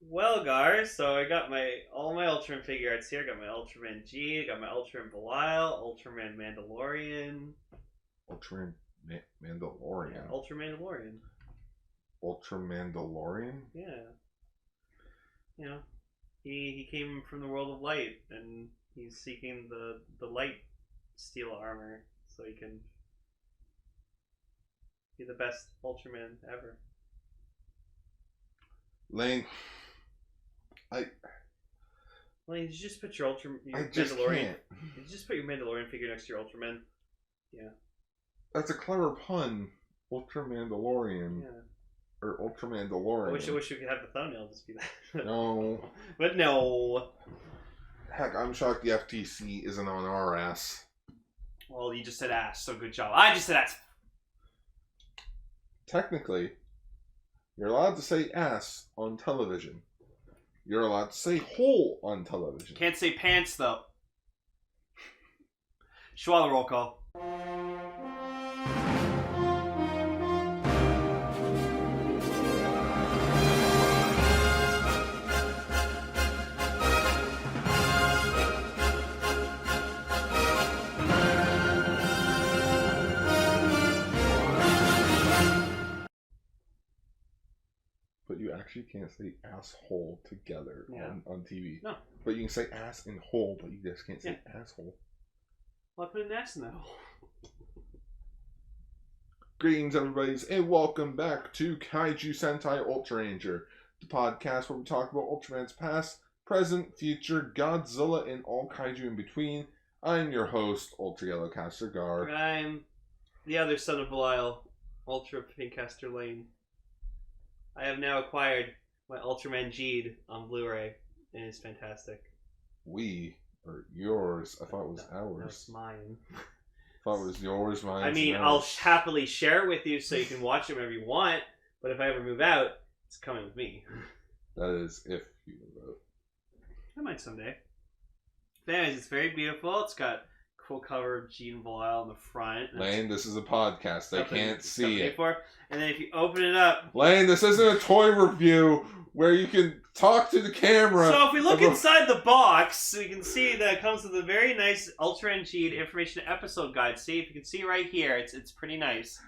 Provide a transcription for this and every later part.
Well, Gar, so I got all my Ultraman figure arts here. I got my Ultraman G, I got my Ultraman Belial, Ultraman Mandalorian. Ultraman Mandalorian. Yeah, Ultramandalorian. Ultramandalorian? Yeah. You know, he came from the world of light, and he's seeking the light steel armor so he can be the best Ultraman ever. Lane, Did you just put your I just Mandalorian? can't. Did you just put your Mandalorian figure next to your Ultraman? Yeah. That's a clever pun. Ultramandalorian. Yeah. Or Ultramandalorian. I wish we could have the thumbnail just be that. No. But no. Heck, I'm shocked the FTC isn't on our ass. Well, you just said ass, so good job. I just said ass. Technically, you're allowed to say ass on television. You're allowed to say hole on television. Can't say pants, though. Schwa, the roll call. But you actually can't say asshole together on TV. No. But you can say ass and hole, but you just can't say asshole. Well, I put an ass in that hole. Greetings, everybody, and welcome back to Kaiju Sentai Ultraranger, the podcast where we talk about Ultraman's past, present, future, Godzilla, and all kaiju in between. I'm your host, Ultra Yellow Caster Gar. I'm the other son of Belial, Ultra Pinkcaster Lane. I have now acquired my Ultraman G on Blu Ray, and it's fantastic. We, or yours, I thought it was ours. No, it's mine. I thought it was yours, mine. I mean, I'll happily share it with you so you can watch it whenever you want, but if I ever move out, it's coming with me. That is, if you move out. I might someday. But anyways, it's very beautiful. It's got cool cover of Gene Belial in the front. Lane, this is a podcast. They can't see it. And then if you open it up... Lane, this isn't a toy review where you can talk to the camera. So if we look inside the box, we can see that it comes with a very nice Ultraman G information episode guide. See, if you can see right here, it's pretty nice.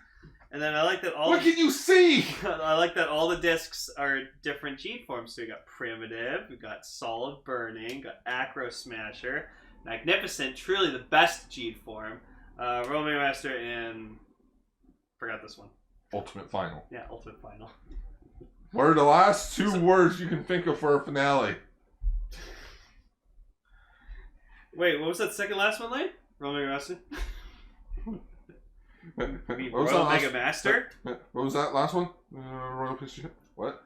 And then I like that all... What can you see? I like that all the discs are different G forms. So we got Primitive, we got Solid Burning, got Acro Smasher, Magnificent, truly the best G form, Romeo Master, and forgot this one. Ultimate Final. Yeah, Ultimate Final. What are the last two words you can think of for a finale? Wait, what was that second last one, Lane? Romeo Master? Royal Mega Master? What was that last one? Royal Pistol? What?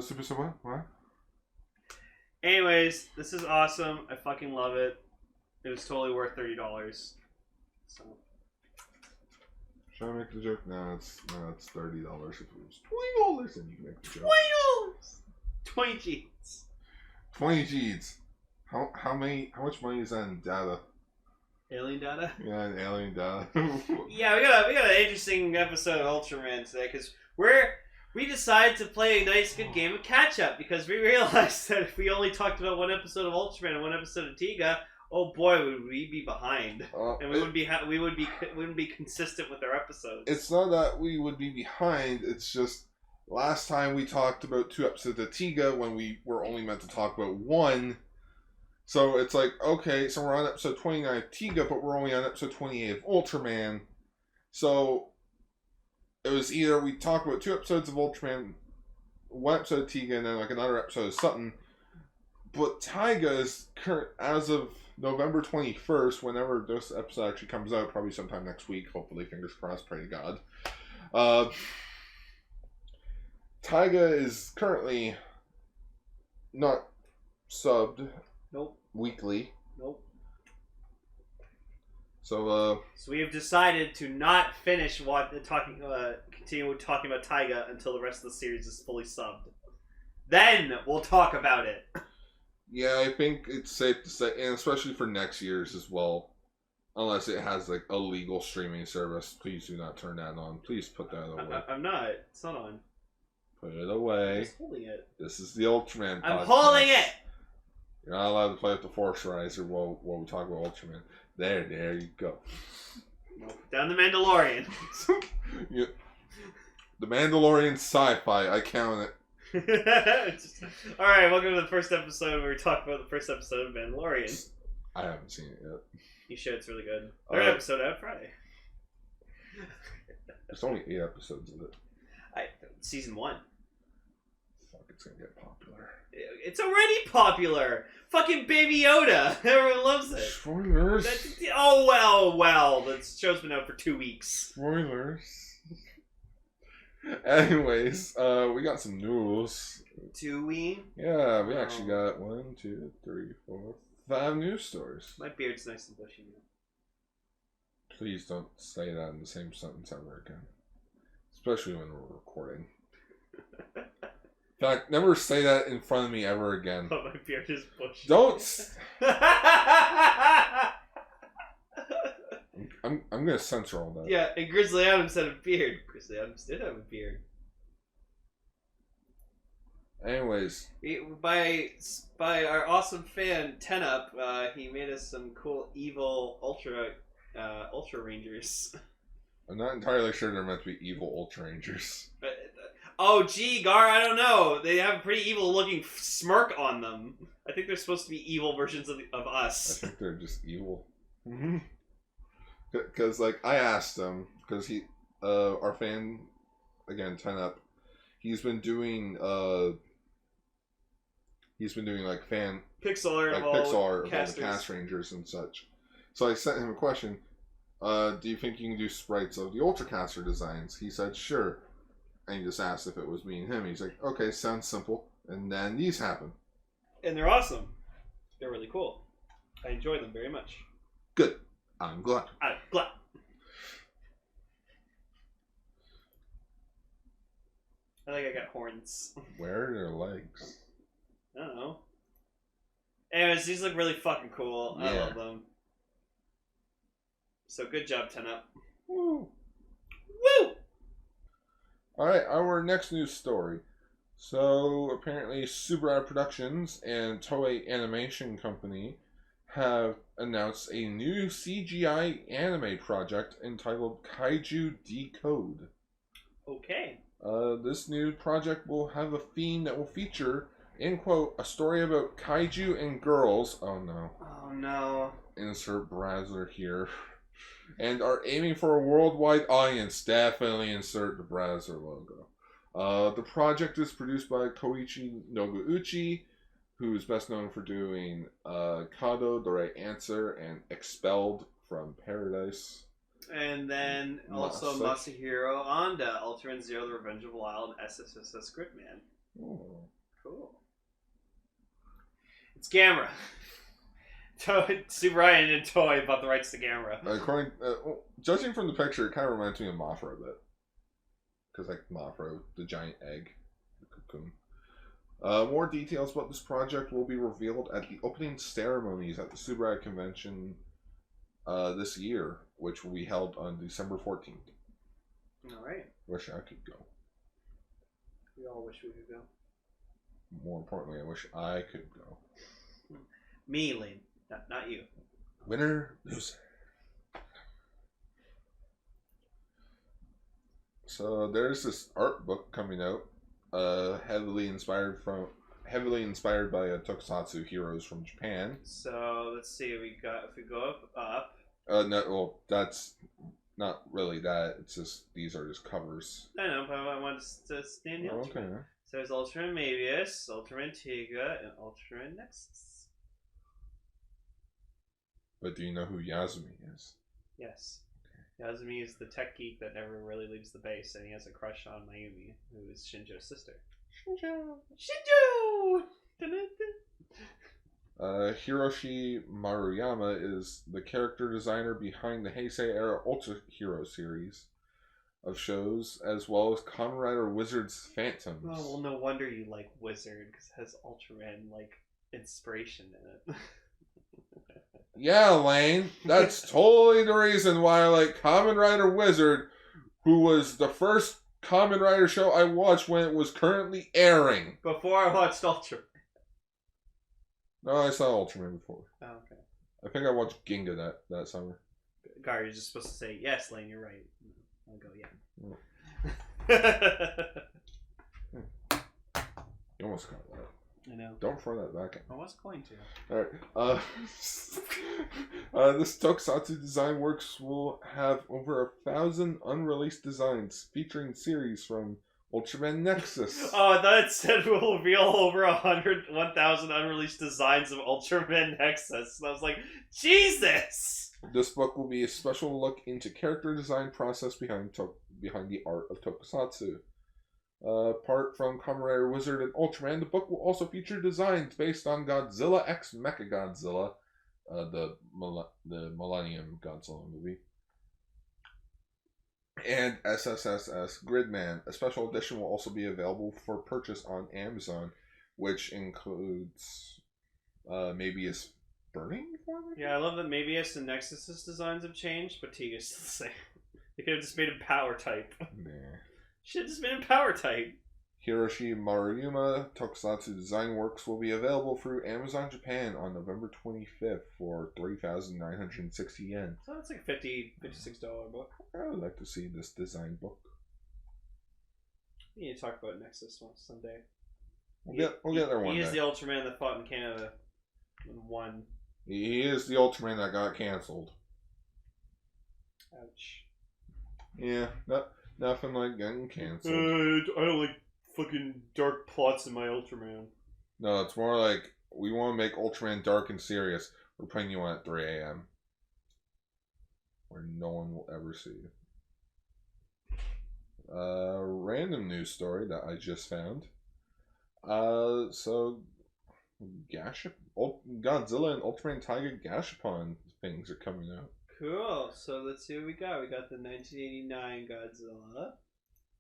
Super Super? What? Anyways, this is awesome. I fucking love it. It was totally worth $30. So. Should I make the joke? No, it's $30. If it was $20, then you can make the joke. $20! 20 G's. 20 G's. How much money is that in data? Alien data? Yeah, in alien data. Yeah, we got an interesting episode of Ultraman today because we decided to play a nice good game of catch up because we realized that if we only talked about one episode of Ultraman and one episode of Tiga, oh boy, would we be behind, and we wouldn't be consistent with our episodes. It's not that we would be behind. It's just last time we talked about 2 episodes of Tiga when we were only meant to talk about 1. So it's like, okay, so we're on episode 29 of Tiga, but we're only on episode 28 of Ultraman. So it was either we talk about 2 episodes of Ultraman, 1 episode of Tiga, and then like another episode of something. But Taiga is current as of November 21st, whenever this episode actually comes out, probably sometime next week, hopefully, fingers crossed, pray to God. Taiga is currently not subbed. Nope. Weekly. Nope. So we have decided to not finish continue talking about Taiga until the rest of the series is fully subbed. Then we'll talk about it. Yeah, I think it's safe to say, and especially for next year's as well, unless it has like a legal streaming service. Please do not turn that on. Please put that away. I'm not. It's not on. Put it I'm away. just holding it. This is the Ultraman I'm podcast. holding it! You're not allowed to play with the Force Riser while we talk about Ultraman. There you go. Down the Mandalorian. The Mandalorian sci-fi, I count it. Alright, welcome to the first episode where we talk about the first episode of Mandalorian. I haven't seen it yet. You should, it's really good. Third episode out Friday. There's only 8 episodes of it. Season 1. Fuck, it's gonna get popular. It's already popular! Fucking Baby Yoda! Everyone loves it. Spoilers! Oh, well. The show's been out for 2 weeks. Spoilers. Anyways, we got some news. Do we? Yeah, we actually got 1, 2, 3, 4, 5 news stories. My beard's nice and bushy now. Please don't say that in the same sentence ever again. Especially when we're recording. In fact, never say that in front of me ever again. Oh, my beard is bushy. Don't! I'm gonna censor all that. Yeah, and Grizzly Adams had a beard. Grizzly Adams did have a beard. Anyways. By our awesome fan, Ten Up, he made us some cool evil Ultra Rangers. I'm not entirely sure they're meant to be evil Ultra Rangers. Oh, gee, Gar, I don't know. They have a pretty evil-looking smirk on them. I think they're supposed to be evil versions of us. I think they're just evil. Because, like, I asked him, because he, our fan, again, 10 Up, he's been doing, like, Pixel art of all the Cast Rangers and such. So I sent him a question. Do you think you can do sprites of the Ultracaster designs? He said, sure. And he just asked if it was me and him. He's like, okay, sounds simple. And then these happen. And they're awesome. They're really cool. I enjoy them very much. Good. I'm glad. I'm glad. I think I got horns. Where are their legs? I don't know. Anyways, these look really fucking cool. Yeah. I love them. So good job, 10 Up. Woo! Woo! Alright, our next news story. So, apparently Subaraya Productions and Toei Animation Company have announced a new CGI anime project entitled Kaiju Decode. Okay. This new project will have a theme that will feature, in quote, a story about kaiju and girls. Oh no. Oh no. Insert Brazzers here. And are aiming for a worldwide audience. Definitely insert the Brazzer logo. The project is produced by Koichi Noguchi, who is best known for doing Kado, The Right Answer, and Expelled from Paradise. And then also Masahiro Anda, Ultraman Zero, The Revenge of the Wild, SSSS Gridman. Oh. Cool. It's Gamera. Subaraya and Toei bought the rights to Gamera. According, judging from the picture, it kind of reminds me of Mothra a bit. Because, like, Mothra, the giant egg, the cocoon. More details about this project will be revealed at the opening ceremonies at the Subaraya Convention this year, which will be held on December 14th. Alright. Wish I could go. We all wish we could go. More importantly, I wish I could go. Me, Lane. Not you. Winner, loser. So there's this art book coming out, heavily inspired by tokusatsu heroes from Japan. So let's see. If we go up. No, well, that's not really that. It's just these are just covers. I know, but I want to stand the Ultraman. Okay. So there's Ultraman Mavius, Ultraman Tiga, and Ultraman Nexus. But do you know who Yasumi is? Yes. Okay. Yasumi is the tech geek that never really leaves the base, and he has a crush on Mayumi, who is Shinjo's sister. Shinjo! Hiroshi Maruyama is the character designer behind the Heisei era Ultra Hero series of shows, as well as Kamen Rider Wizard's Phantoms. Oh, well, no wonder you like Wizard, because it has Ultraman, like, inspiration in it. Yeah, Lane, that's totally the reason why I like Kamen Rider Wizard, who was the first Kamen Rider show I watched when it was currently airing. Before I watched Ultraman. No, I saw Ultraman before. Oh, okay. I think I watched Ginga that summer. Gar, you're just supposed to say, yes, Lane, you're right. I'll go, yeah. You almost got that. I know. Don't throw that back at me. I was going to. Alright. This Tokusatsu Design Works will have over 1,000 unreleased designs featuring series from Ultraman Nexus. Oh, I thought it said we'll reveal over 1,000 unreleased designs of Ultraman Nexus. And I was like, Jesus! This book will be a special look into character design process behind the art of Tokusatsu. Apart from Kamen Rider Wizard and Ultraman, the book will also feature designs based on Godzilla x Mechagodzilla, the Millennium Godzilla movie, and SSSS Gridman. A special edition will also be available for purchase on Amazon, which includes Mabius Burning Form? Yeah, I love that Mabius and Nexus's designs have changed, but Tiga's still the same. They could have just made him power type. Nah. Should have just made him power type. Hiroshi Maruyama Tokusatsu Design Works will be available through Amazon Japan on November 25th for 3,960 yen. So that's like $56 book. I would like to see this design book. We need to talk about Nexus someday. We'll get there one day. He is the Ultraman that fought in Canada and won. He is the Ultraman that got cancelled. Ouch. Yeah, nothing like getting cancelled. I don't like fucking dark plots in my Ultraman. No, it's more like, we want to make Ultraman dark and serious. We're putting you on at 3 a.m. where no one will ever see you. Random news story that I just found. So Godzilla and Ultraman Tiga Gashapon things are coming out. Cool. So let's see what we got. We got the 1989 Godzilla.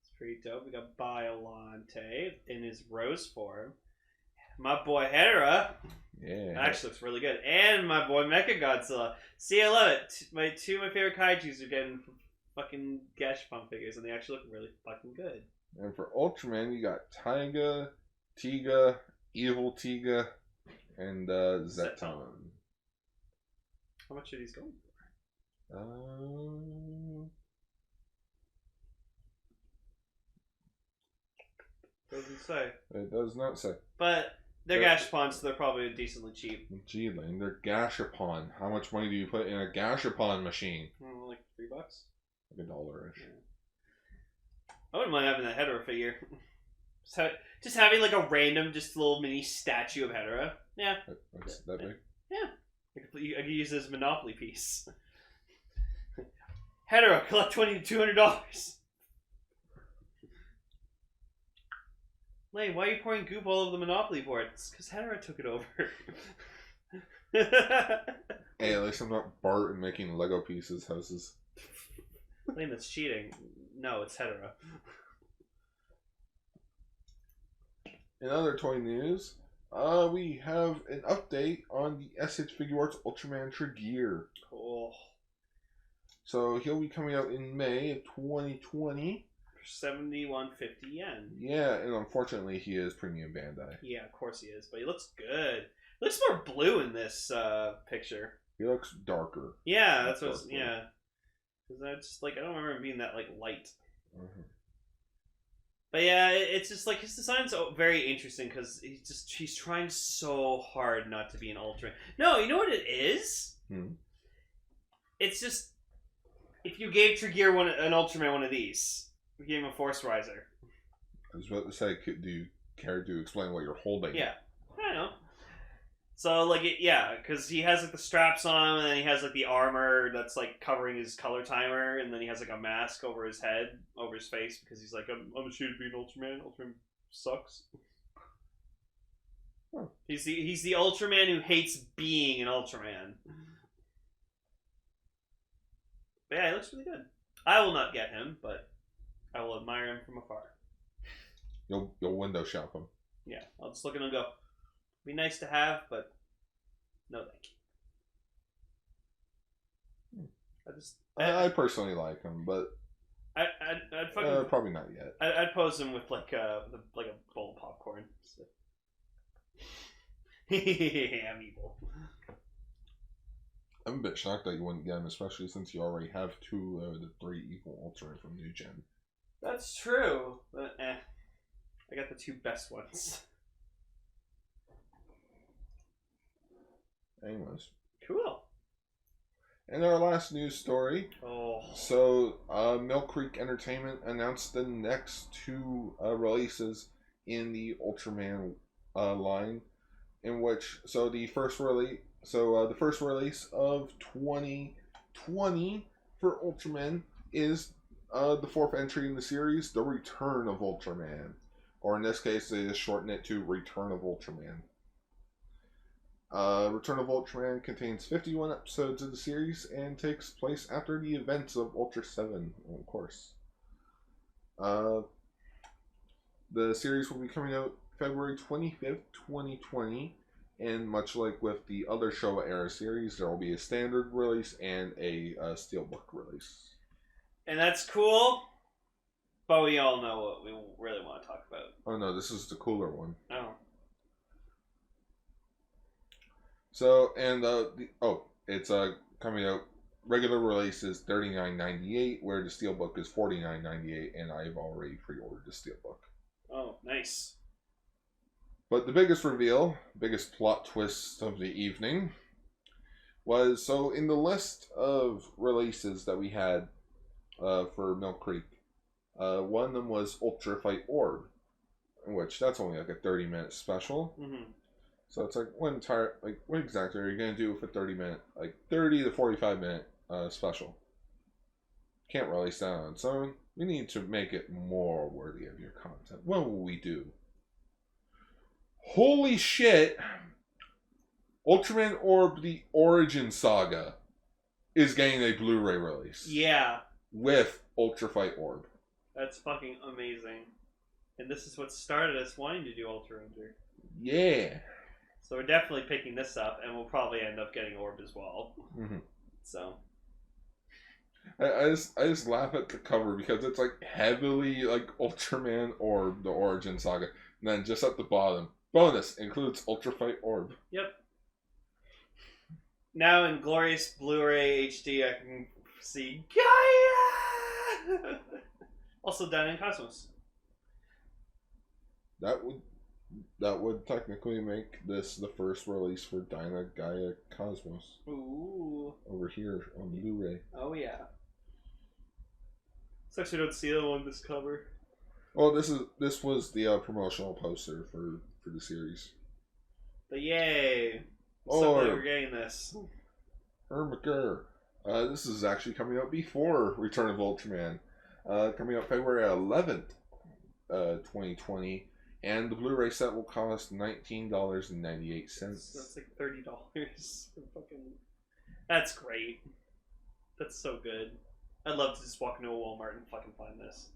It's pretty dope. We got Biollante in his rose form. My boy Hedorah. Yeah. Actually looks really good. And my boy Mechagodzilla. See, I love it. Two of my favorite kaijus are getting fucking Gashapon figures, and they actually look really fucking good. And for Ultraman, you got Tiga, Evil Tiga, and Zeton. How much are these going for? Doesn't say. It does not say. But they're Gashapon, so they're probably decently cheap. Gee, Lane, they're Gashapon. How much money do you put in a Gashapon machine? Like $3. Like $1-ish. Yeah. I wouldn't mind having that Hedorah figure. Just having like a random, just little mini statue of Hedorah. Yeah. That's that big? Yeah. I could use it as a Monopoly piece. Hedorah, collect $200. Lane, why are you pouring goop all over the Monopoly board? It's because Hedorah took it over. Hey, at least I'm not Bart and making Lego pieces houses. Lane, that's cheating. No, it's Hedorah. In other toy news, we have an update on the SH Figure Arts Ultraman Tiga. Cool. So he'll be coming out in May of 2020. 7150 yen. Yeah, and unfortunately he is premium Bandai. Yeah, of course he is, but he looks good. He looks more blue in this picture. He looks darker. Yeah, that's what. Yeah, because I just I don't remember him being that light. Mm-hmm. But yeah, it's just his design's very interesting because he's trying so hard not to be an Ultraman. No, you know what it is? It's just if you gave Tiga an Ultraman one of these, you gave him a Force Riser. I was about to say, do you care to explain what you're holding? Yeah, I know. So because he has the straps on him, and then he has the armor that's covering his color timer, and then he has a mask over his head, over his face, because he's I'm ashamed to be an Ultraman. Ultraman sucks. Huh. He's the Ultraman who hates being an Ultraman. But yeah, he looks really good. I will not get him, but I will admire him from afar. You'll window shop him. Yeah, I'll just look at him and go, be nice to have, but no thank you. I personally like him, but I'd fucking probably not yet. I'd pose him with like a bowl of popcorn. So. I'm evil. I'm a bit shocked that you wouldn't get him, especially since you already have 2 of the 3 evil Ultraman from New Gen. That's true, but I got the 2 best ones. Anyways. Cool. And our last news story. Oh. So, Mill Creek Entertainment announced the next 2 releases in the Ultraman line, in which the first release of 2020 for Ultraman is the 4th entry in the series, The Return of Ultraman, or in this case, they just shorten it to Return of Ultraman. Return of Ultraman contains 51 episodes of the series and takes place after the events of Ultra 7, of course. The series will be coming out February 25th, 2020, and much like with the other Showa era series, there will be a standard release and a steelbook release. And that's cool, but we all know what we really want to talk about. Oh no, this is the cooler one. Oh. So, and it's coming out. Regular release is $39.98, where the steelbook is $49.98, and I've already pre-ordered the steelbook. Oh, nice. But the biggest reveal, biggest plot twist of the evening, was in the list of releases that we had for Mill Creek, one of them was Ultra Fight Orb, which that's only like a 30-minute special. Mm-hmm. So it's like what exactly are you going to do with a 30 to 45-minute special? Can't release that on its own. We need to make it more worthy of your content. What will we do? Holy shit! Ultraman Orb: The Origin Saga is getting a Blu Ray release. Yeah. With Ultra Fight Orb. That's fucking amazing. And this is what started us wanting to do Ultraranger. Yeah. So we're definitely picking this up, and we'll probably end up getting Orb as well. Mm-hmm. So. I just laugh at the cover because it's like heavily like Ultraman Orb: The Origin Saga. And then just at the bottom, bonus includes Ultra Fight Orb. Yep. Now in glorious Blu-ray HD, I can see Gaia! Also done in Cosmos. That would technically make this the first release for Dyna Gaia Cosmos. Ooh. Over here on Blu-ray. Oh yeah. So actually don't see the one this cover. Well, this was the promotional poster for the series. But yay! So glad we're getting this. Ermaker. This is actually coming out before Return of Ultraman. Coming out February 11th, 2020. And the Blu-ray set will cost $19.98. That's like $30. That's great. That's so good. I'd love to just walk into a Walmart and fucking find this.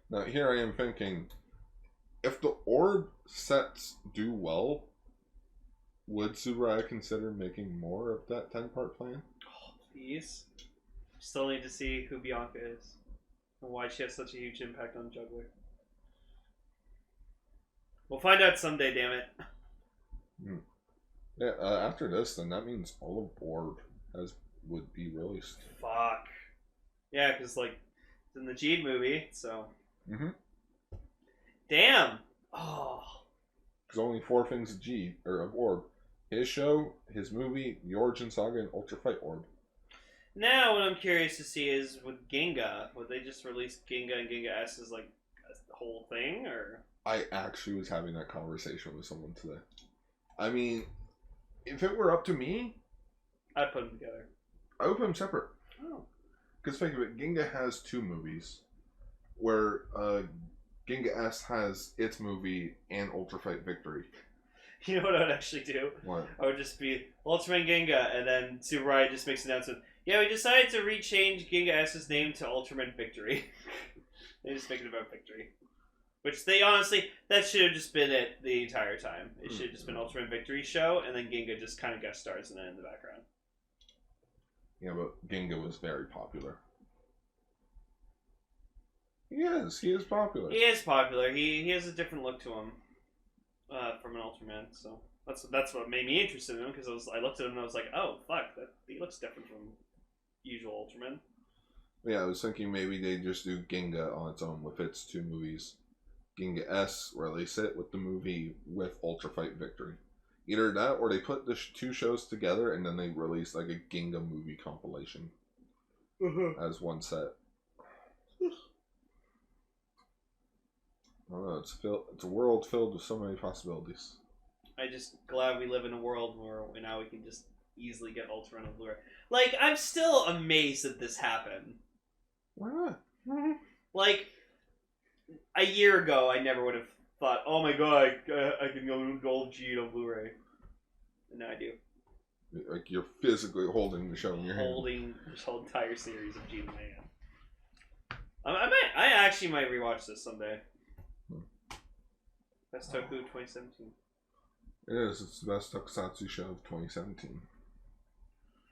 Now here I am thinking, if the Orb sets do well, would Tsuburaya consider making more of that 10-part plan? Oh, please. Still need to see who Bianca is and why she has such a huge impact on Juggler. We'll find out someday, damn it. Yeah, after this, then that means all of Orb would be released. Fuck. Yeah, because, like, it's in the Jeed movie, so... Mm-hmm. Damn! Oh. There's only 4 things of Orb. His show, his movie, The Origin Saga, and Ultra Fight Orb. Now, what I'm curious to see is with Ginga, would they just release Ginga and Ginga S as, like, the whole thing, or... I actually was having that conversation with someone today. I mean, if it were up to me, I'd put them together. I would put them separate. Oh. Because think of it, Ginga has 2 movies, where Ginga S has its movie and Ultra Fight Victory. You know what I would actually do? What? I would just be Ultraman Ginga, and then Tsuburaya just makes an announcement. Yeah, we decided to rechange Ginga S's name to Ultraman Victory. They just make it about Victory. Which they honestly, that should have just been it the entire time. It should have just been Ultraman Victory show, and then Ginga just kind of guest stars in the background. Yeah, but Ginga was very popular. He is popular. He is popular. He has a different look to him from an Ultraman. So that's what made me interested in him, because I looked at him and I was like, oh fuck, he looks different from usual Ultraman. Yeah, I was thinking maybe they just do Ginga on its own with its 2 movies. Ginga S, release it with the movie with Ultra Fight Victory. Either that, or they put the 2 shows together and then they release like a Ginga movie compilation as one set. I don't know, it's a world filled with so many possibilities. I'm just glad we live in a world where now we can just easily get Ultraman on Blu Ray. Like, I'm still amazed that this happened. Why not? Like, a year ago, I never would have thought, oh my god, I can go Gold G on Blu Ray. And now I do. Like, you're physically holding the show in your hand. Holding this whole entire series of G in my hand. I actually might rewatch this someday. Best Toku 2017. It is. It's the best tokusatsu show of 2017.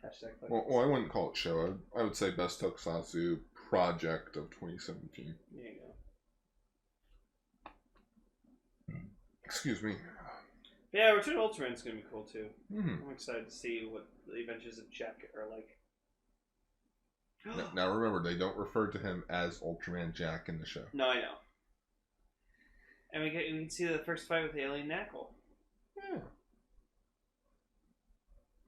Hashtag well, I wouldn't call it show. I would say best tokusatsu project of 2017. There you go. Excuse me. Yeah, Return to Ultraman's gonna be cool too. Mm-hmm. I'm excited to see what the Adventures of Jack are like. Now remember, they don't refer to him as Ultraman Jack in the show. No, I know. And we can see the first fight with the alien Knuckle. Yeah.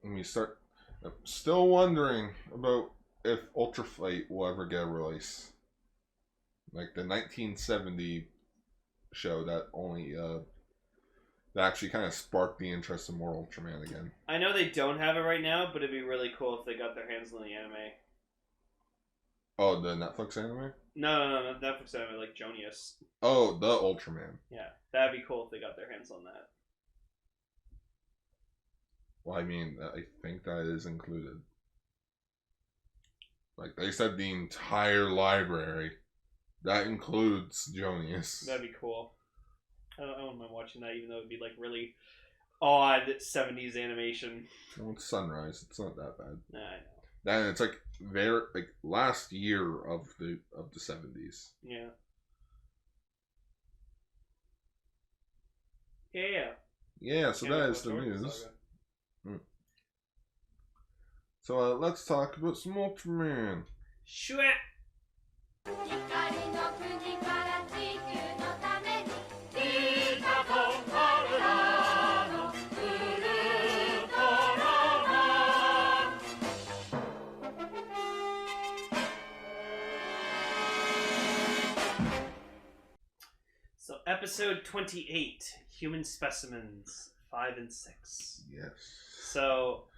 And we start. I'm still wondering about if Ultra Fight will ever get a release. Like the 1970 show that actually kind of sparked the interest in more Ultraman again. I know they don't have it right now, but it'd be really cool if they got their hands on the anime. Oh, the Netflix anime? No, Netflix anime, like Jonius. Oh, the Ultraman. Yeah, that'd be cool if they got their hands on that. Well, I mean, I think that is included. Like, they said the entire library. That includes Jonius. That'd be cool. I don't mind watching that, even though it'd be like really odd 70s animation. Well, it's Sunrise. It's not that bad. Nah, I know. Then it's like last year of the 70s. Yeah. Yeah. Yeah, so that is the news. So let's talk about some Ultraman. Sure. So, episode 28, Human Specimens 5 and 6. Yes. So,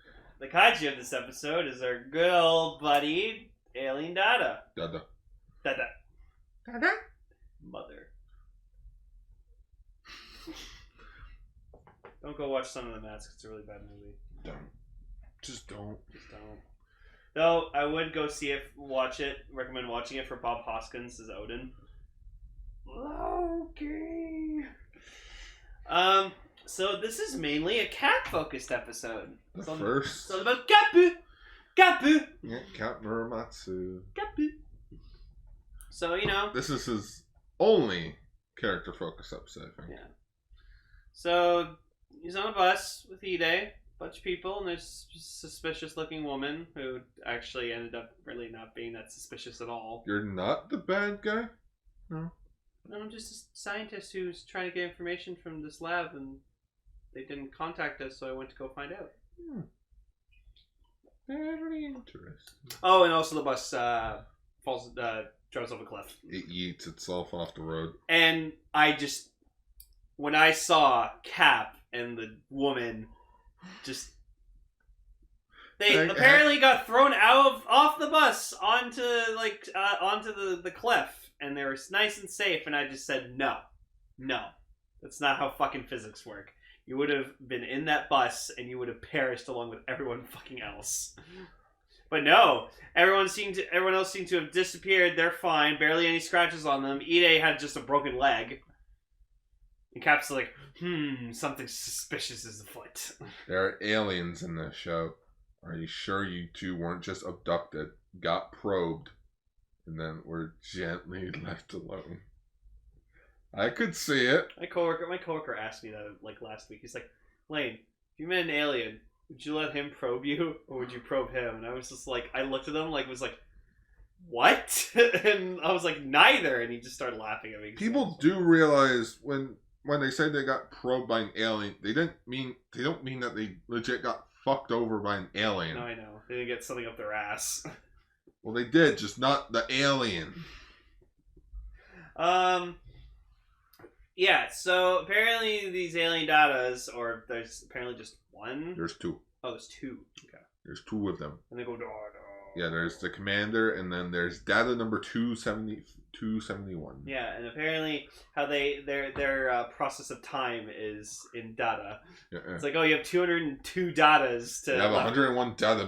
the kaiju of this episode is our good old buddy, Alien Dada. Dada. Mother. Don't go watch Son of the Mask. It's a really bad movie. Just don't. Though, I would go see it, recommend watching it for Bob Hoskins as Odin. Loki. So this is mainly a cat-focused episode. It's all about Gapu. Yeah, Cat Muramatsu. Gapu. So, you know. This is his only character-focused episode, I think. Yeah. So, he's on a bus with Ide, bunch of people, and there's a suspicious-looking woman who actually ended up really not being that suspicious at all. You're not the bad guy? No. I'm just a scientist who's trying to get information from this lab, and they didn't contact us, so I went to go find out. Very interesting. Oh, and also the bus drives off a cliff. It yeets itself off the road. And when I saw Cap and the woman, they apparently got thrown off the bus onto the cliff. And they were nice and safe, and I just said, no. That's not how fucking physics work. You would have been in that bus, and you would have perished along with everyone fucking else. But no, everyone else seemed to have disappeared. They're fine, barely any scratches on them. Ide had just a broken leg. And Cap's like, something suspicious is afoot. There are aliens in this show. Are you sure you two weren't just abducted, got probed, and then we're gently left alone. I could see it. My coworker asked me that like last week. He's like, Lane, if you met an alien, would you let him probe you or would you probe him? And I was just like, I looked at him like, was like, what? And I was like, neither. And he just started laughing at me. People do realize when they say they got probed by an alien, they don't mean that they legit got fucked over by an alien. No, I know. They didn't get something up their ass. Well, they did, just not the alien. Yeah, so apparently these alien datas, or there's apparently just one? There's two. Oh, there's two. Okay. There's two of them. And they go, Yeah, there's the commander, and then there's data number 271. Yeah, and apparently how their process of time is in data. Yeah. It's like, oh, you have 202 datas to... You have 101 data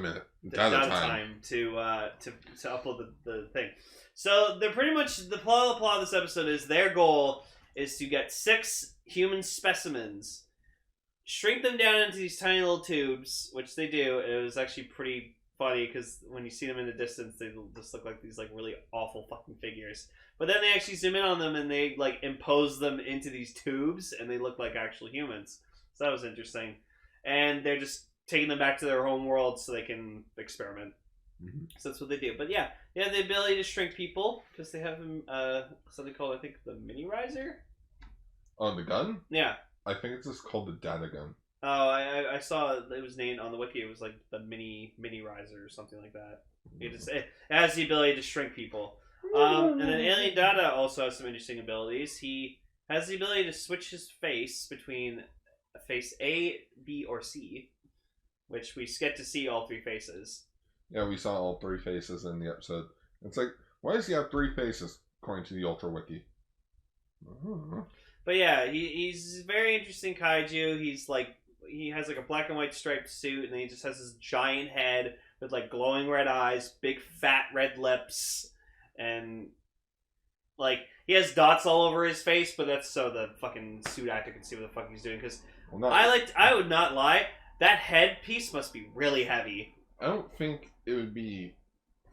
time to upload the thing. So they're pretty much the plot of this episode is their goal is to get 6 human specimens, shrink them down into these tiny little tubes, which they do. It was actually pretty funny because when you see them in the distance, they just look like these like really awful fucking figures. But then they actually zoom in on them and they like impose them into these tubes, and they look like actual humans. So that was interesting. And they're just taking them back to their home world so they can experiment. Mm-hmm. So that's what they do. But yeah, they have the ability to shrink people because they have something called, I think, the mini riser. Oh, the gun? Yeah. I think it's just called the data gun. Oh, I saw it was named on the wiki. It was like the mini riser or something like that. It has the ability to shrink people. And then Alien Data also has some interesting abilities. He has the ability to switch his face between face A, B, or C, which we get to see all 3 faces. Yeah, we saw all 3 faces in the episode. It's like, why does he have 3 faces, according to the Ultra Wiki? But yeah, he's a very interesting kaiju. He has like a black and white striped suit, and then he just has this giant head with like glowing red eyes, big fat red lips, and like he has dots all over his face, but that's so the fucking suit actor can see what the fuck he's doing. Because I would not lie, that head piece must be really heavy. I don't think it would be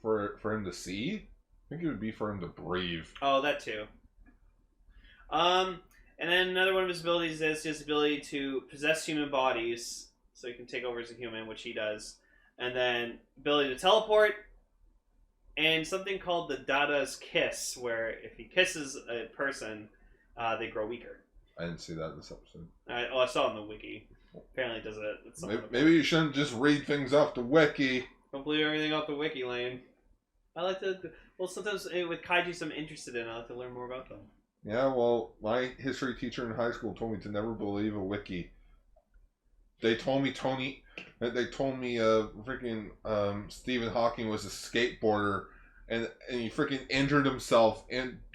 for him to see. I think it would be for him to breathe. Oh, that too. And then another one of his abilities is his ability to possess human bodies, so he can take over as a human, which he does. And then ability to teleport, and something called the Dada's Kiss, where if he kisses a person, they grow weaker. I didn't see that in this episode. I saw it in the wiki. Apparently it does it. Maybe you shouldn't just read things off the wiki. Don't believe everything off the wiki, Lane. I like to... Well, sometimes with kaiju I'm interested in, I like to learn more about them. Yeah, well, my history teacher in high school told me to never believe a wiki. They told me freaking Stephen Hawking was a skateboarder and he freaking injured himself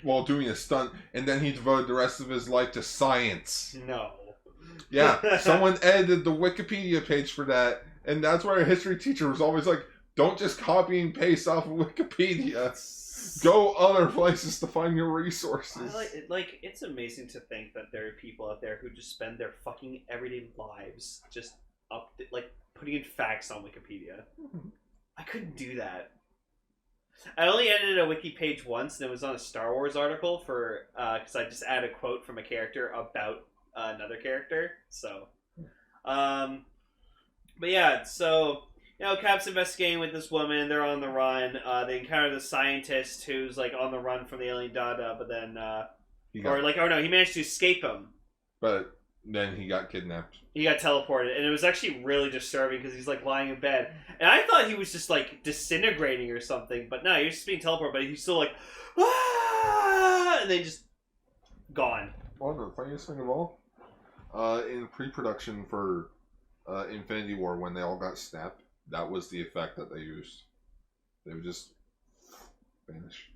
while doing a stunt, and then he devoted the rest of his life to science. No. Yeah, someone edited the Wikipedia page for that, and that's why our history teacher was always like, don't just copy and paste off of Wikipedia. Go other places to find your resources. It's amazing to think that there are people out there who just spend their fucking everyday lives just putting in facts on Wikipedia. I couldn't do that. I only edited a wiki page once, and it was on a Star Wars article for because I just added a quote from a character about another character. So, but yeah, so. You know, Cap's investigating with this woman. They're on the run. They encounter the scientist who's like on the run from the alien Dada, but then, he managed to escape him. But then he got kidnapped. He got teleported, and it was actually really disturbing because he's like lying in bed, and I thought he was just like disintegrating or something, but no, he was just being teleported. But he's still like, ah! And then just gone. Well, the funniest thing of all, in pre-production for Infinity War, when they all got snapped. That was the effect that they used. They would just vanish.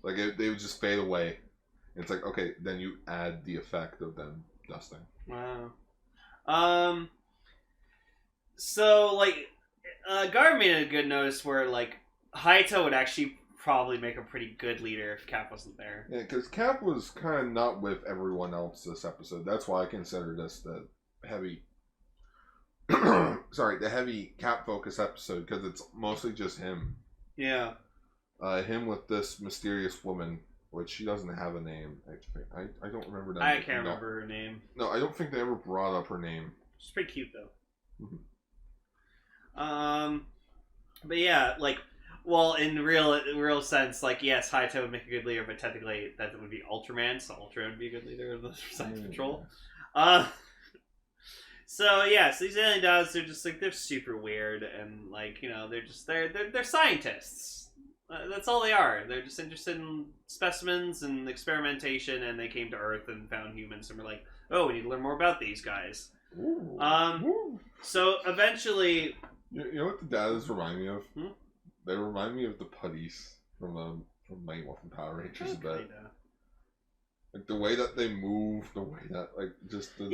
Like, they would just fade away. And it's like, okay, then you add the effect of them dusting. Wow. So, like, Gar made a good notice where, like, Hayato would actually probably make a pretty good leader if Cap wasn't there. Yeah, because Cap was kind of not with everyone else this episode. That's why I consider this the heavy... the heavy Cap focus episode, because it's mostly just him. Yeah. him with this mysterious woman, which she doesn't have a name. I don't remember that. I can't remember her name. No, I don't think they ever brought up her name. She's pretty cute though. But yeah, like, well, in real sense, like, yes, Hayato would make a good leader, but technically that would be Ultraman, so Ultraman would be a good leader of the Science Patrol. So yeah, so these alien dogs, they're just like, they're super weird, and like, you know, they're scientists. That's all they are. They're just interested in specimens and experimentation, and they came to Earth and found humans, and were like, oh, we need to learn more about these guys. Ooh. So eventually, you know what the dads remind me of? Hmm? They remind me of the putties from Mighty Morphin Power Rangers a bit. Like the way that they move, the way that like just the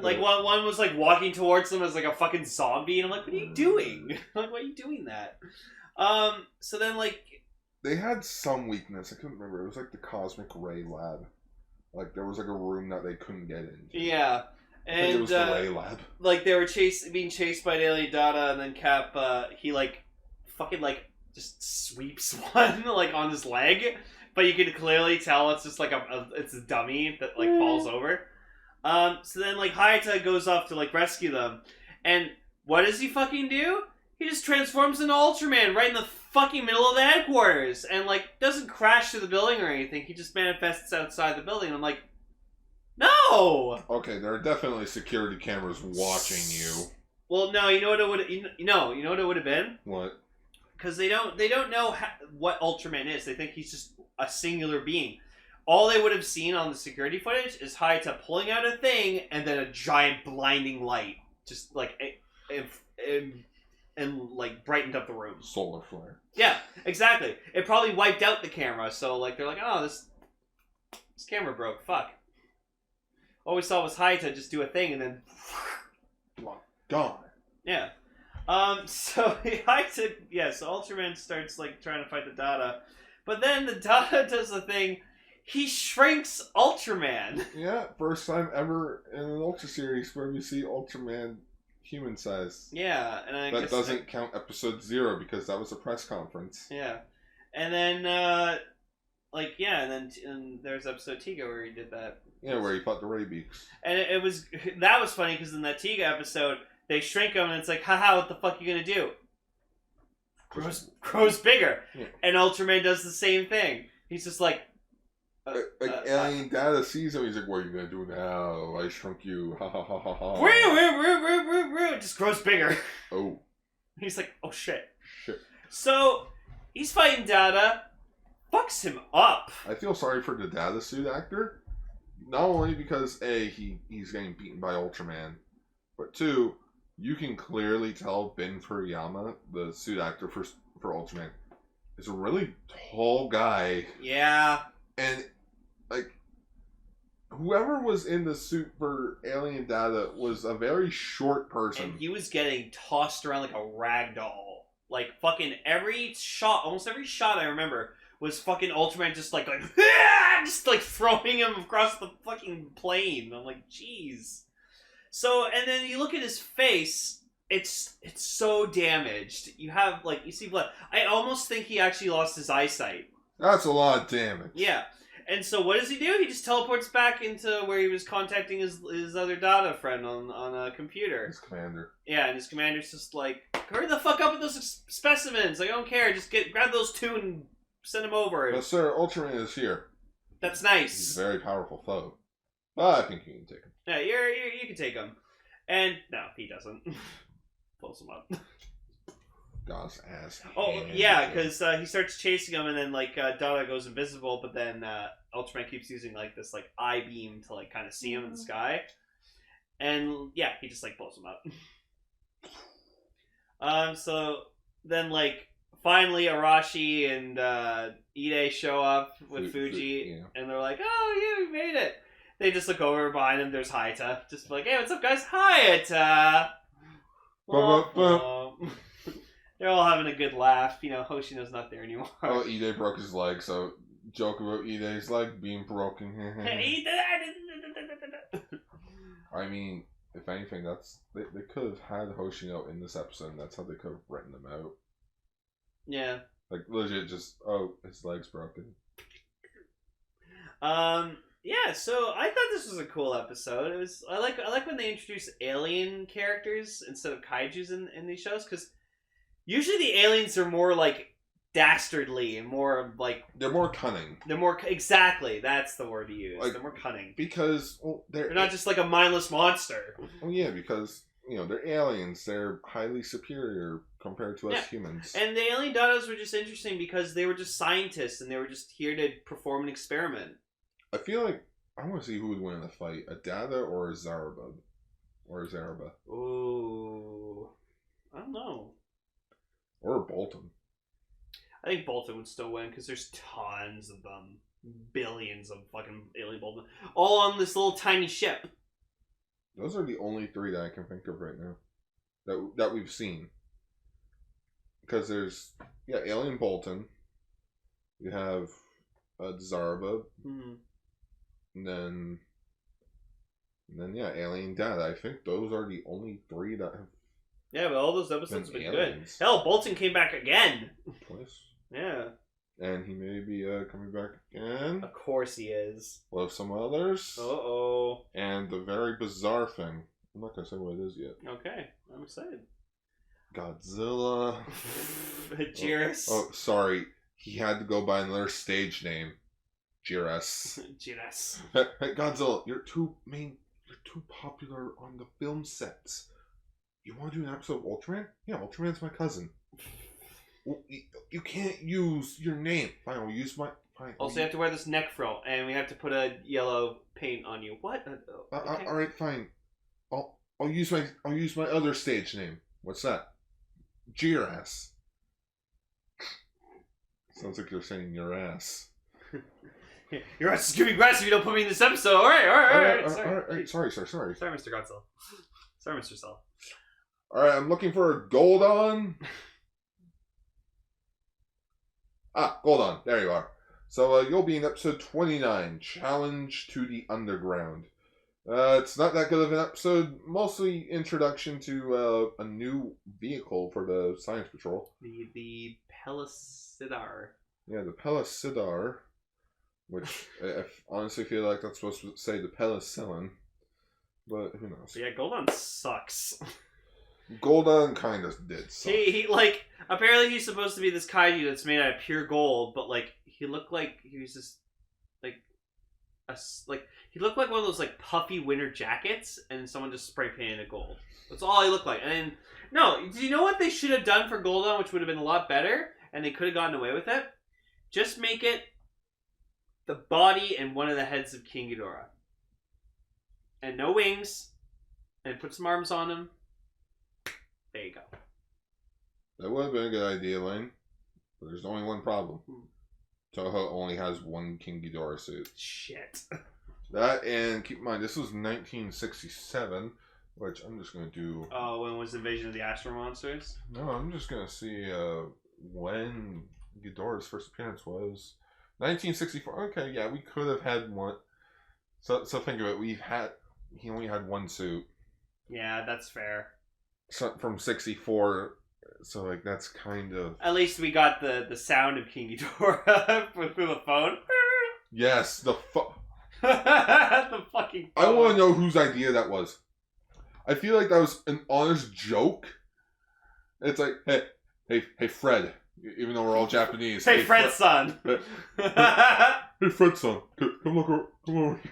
like one was like walking towards them as like a fucking zombie, and I'm like, what are you doing? Like, why are you doing that? So then like they had some weakness. I couldn't remember. It was like the Cosmic Ray Lab. Like there was like a room that they couldn't get in. Yeah. And I think it was the Ray Lab. Like they were being chased by an alien Dada, and then Cap, he like fucking like just sweeps one like on his leg, but you can clearly tell it's just like it's a dummy that like falls over. So then like Hayato goes off to like rescue them, and what does he fucking do? He just transforms into Ultraman right in the fucking middle of the headquarters, and like doesn't crash through the building or anything. He just manifests outside the building, and I'm like, no. Okay, there are definitely security cameras watching you. Well, no, you know what it would. You know what it would have been. What? Because they don't know what Ultraman is. They think he's just a singular being. All they would have seen on the security footage is Hayato pulling out a thing and then a giant blinding light, just like and like brightened up the room. Solar flare. Yeah, exactly. It probably wiped out the camera, so like they're like, oh, this camera broke. Fuck. All we saw was Hayato just do a thing and then gone. Yeah. So Hayato, so Ultraman starts like trying to fight the Dada, but then the Dada does the thing. He shrinks Ultraman. Yeah, first time ever in an Ultra series where we see Ultraman human size. Yeah, and I that guess doesn't count episode 0 because that was a press conference. Yeah, and then and there's episode Tiga where he did that. Yeah, where he fought the Ray Beaks. And that was funny because in that Tiga episode they shrink him and it's like, haha, what the fuck are you gonna do? Grows bigger, yeah. And Ultraman does the same thing. He's just like. Alien Dada sees him. He's like, "What are you gonna do now? I shrunk you." Ha ha ha ha ha. It just grows bigger. Oh. He's like, "Oh shit." Shit. So he's fighting Dada, fucks him up. I feel sorry for the Dada suit actor, not only because he's getting beaten by Ultraman, but 2, you can clearly tell Ben Furuyama, the suit actor for Ultraman, is a really tall guy. Yeah. And, like, whoever was in the suit for Alien Dada was a very short person. And he was getting tossed around like a rag doll. Like, fucking almost every shot I remember was fucking Ultraman just like just like throwing him across the fucking plane. I'm like, jeez. So, and then you look at his face, it's so damaged. You see blood. I almost think he actually lost his eyesight. That's a lot of damage. Yeah. And so what does he do? He just teleports back into where he was contacting his other Dada friend on a computer. His commander. Yeah, and his commander's just like, hurry the fuck up with those specimens. Like, I don't care. Just grab those 2 and send them over. But sir, Ultraman is here. That's nice. He's a very powerful foe. But I think you can take him. Yeah, you can take him. And no, he doesn't. Pulls him up. God's ass. Oh, yeah, because he starts chasing him, and then, like, Dada goes invisible, but then Ultraman keeps using, like, this, like, eye beam to, like, kind of see him in the sky. And, yeah, he just, like, pulls him up. So, then, like, finally Arashi and Ide show up with Fuji, yeah. And they're like, oh, yeah, we made it. They just look over behind them, there's Hayato. Just like, hey, what's up, guys? Hayato! They're all having a good laugh. You know, Hoshino's not there anymore. Oh, Ide broke his leg, so joke about Ide's leg being broken. I mean, if anything, they could have had Hoshino in this episode, and that's how they could have written him out. Yeah. Like legit, just his leg's broken. Yeah, so I thought this was a cool episode. It was I like when they introduce alien characters instead of kaijus in these shows, because usually the aliens are more like dastardly and more like they're more cunning. They're more exactly that's the word to use. Like, they're more cunning because they're not just like a mindless monster. Oh yeah, because they're aliens. They're highly superior compared to us humans. And the alien dodos were just interesting because they were just scientists and they were just here to perform an experiment. I feel like I want to see who would win in the fight, a Dada or a Zaraba. Or a Zaraba. Ooh. I don't know. Or a Bolton. I think Bolton would still win because there's tons of them. Billions of fucking alien Bolton. All on this little tiny ship. Those are the only three that I can think of right now. That we've seen. Because there's, Alien Bolton. You have Zaraba. Mm-hmm. And then, Alien Dad. I think those are the only three that have. Yeah, but all those episodes have been aliens. Good. Hell, Bolton came back again. Twice. Yeah. And he may be coming back again. Of course he is. We'll have some others. Uh-oh. And the very bizarre thing. I'm not going to say what it is yet. Okay. I'm excited. Godzilla. Jiras. Oh, sorry. He had to go by another stage name. Jiras. Jiras. Hey, Godzilla, you're too popular on the film sets. You want to do an episode of Ultraman? Yeah, Ultraman's my cousin. Well, you can't use your name. Fine, we'll use my... Fine. Also, you have to wear this neck frill, and we have to put a yellow paint on you. What? Okay. All right, fine. I'll use my other stage name. What's that? Jiras. Sounds like you're saying your ass. Your ass is gonna be grass if you don't put me in this episode. All right. Sorry. Sorry, Mr. Godzilla. Sorry, Mr. Cell. All right, I'm looking for a Goldon. Goldon. There you are. So you'll be in episode 29, Challenge to the Underground. It's not that good of an episode. Mostly introduction to a new vehicle for the Science Patrol. The Pelicidar. Yeah, the Pelicidar. Which I honestly feel like that's supposed to say the Penicillin. But who knows? Yeah, Goldon sucks. Goldon kind of did suck. He apparently he's supposed to be this kaiju that's made out of pure gold, but he looked like he was just he looked like one of those puffy winter jackets, and someone just spray painted it gold. That's all he looked like. And no, do you know what they should have done for Goldon, which would have been a lot better, and they could have gotten away with it? Just make it the body and one of the heads of King Ghidorah. And no wings. And put some arms on him. There you go. That would have been a good idea, Lane. But there's only one problem. Toho only has one King Ghidorah suit. Shit. That, and keep in mind, this was 1967, which I'm just going to do... Oh, when was Invasion of the Astro Monsters? No, I'm just going to see when Ghidorah's first appearance was. 1964. Okay, yeah, we could have had one. So think of it. He only had one suit. Yeah, that's fair. So, from 64. So that's kind of. At least we got the sound of King Ghidorah through the phone. Yes, the fucking. Phone. I want to know whose idea that was. I feel like that was an honest joke. It's like, hey, Fred. Even though we're all Japanese. Hey, Fred's son. Hey, Fred's son. Come over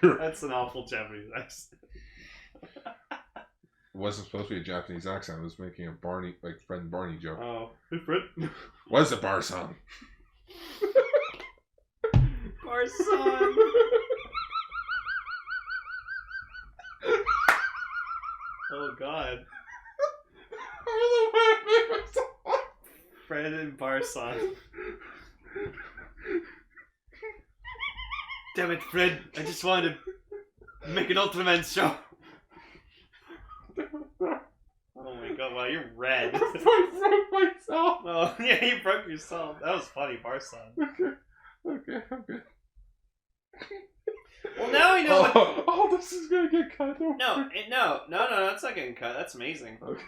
here. That's an awful Japanese accent. It wasn't supposed to be a Japanese accent. I was making a Barney, Fred and Barney joke. Oh, hey, Fred. What's a bar son? Bar son. Oh, God. Fred and Barson. Damn it, Fred. I just wanted to make an Ultraman show. Oh my god, wow, you're red. I broke myself. Oh, yeah, you broke yourself. That was funny, Barson. Okay. Well, now we know what... this is gonna get cut off. No, that's not getting cut. That's amazing. Okay.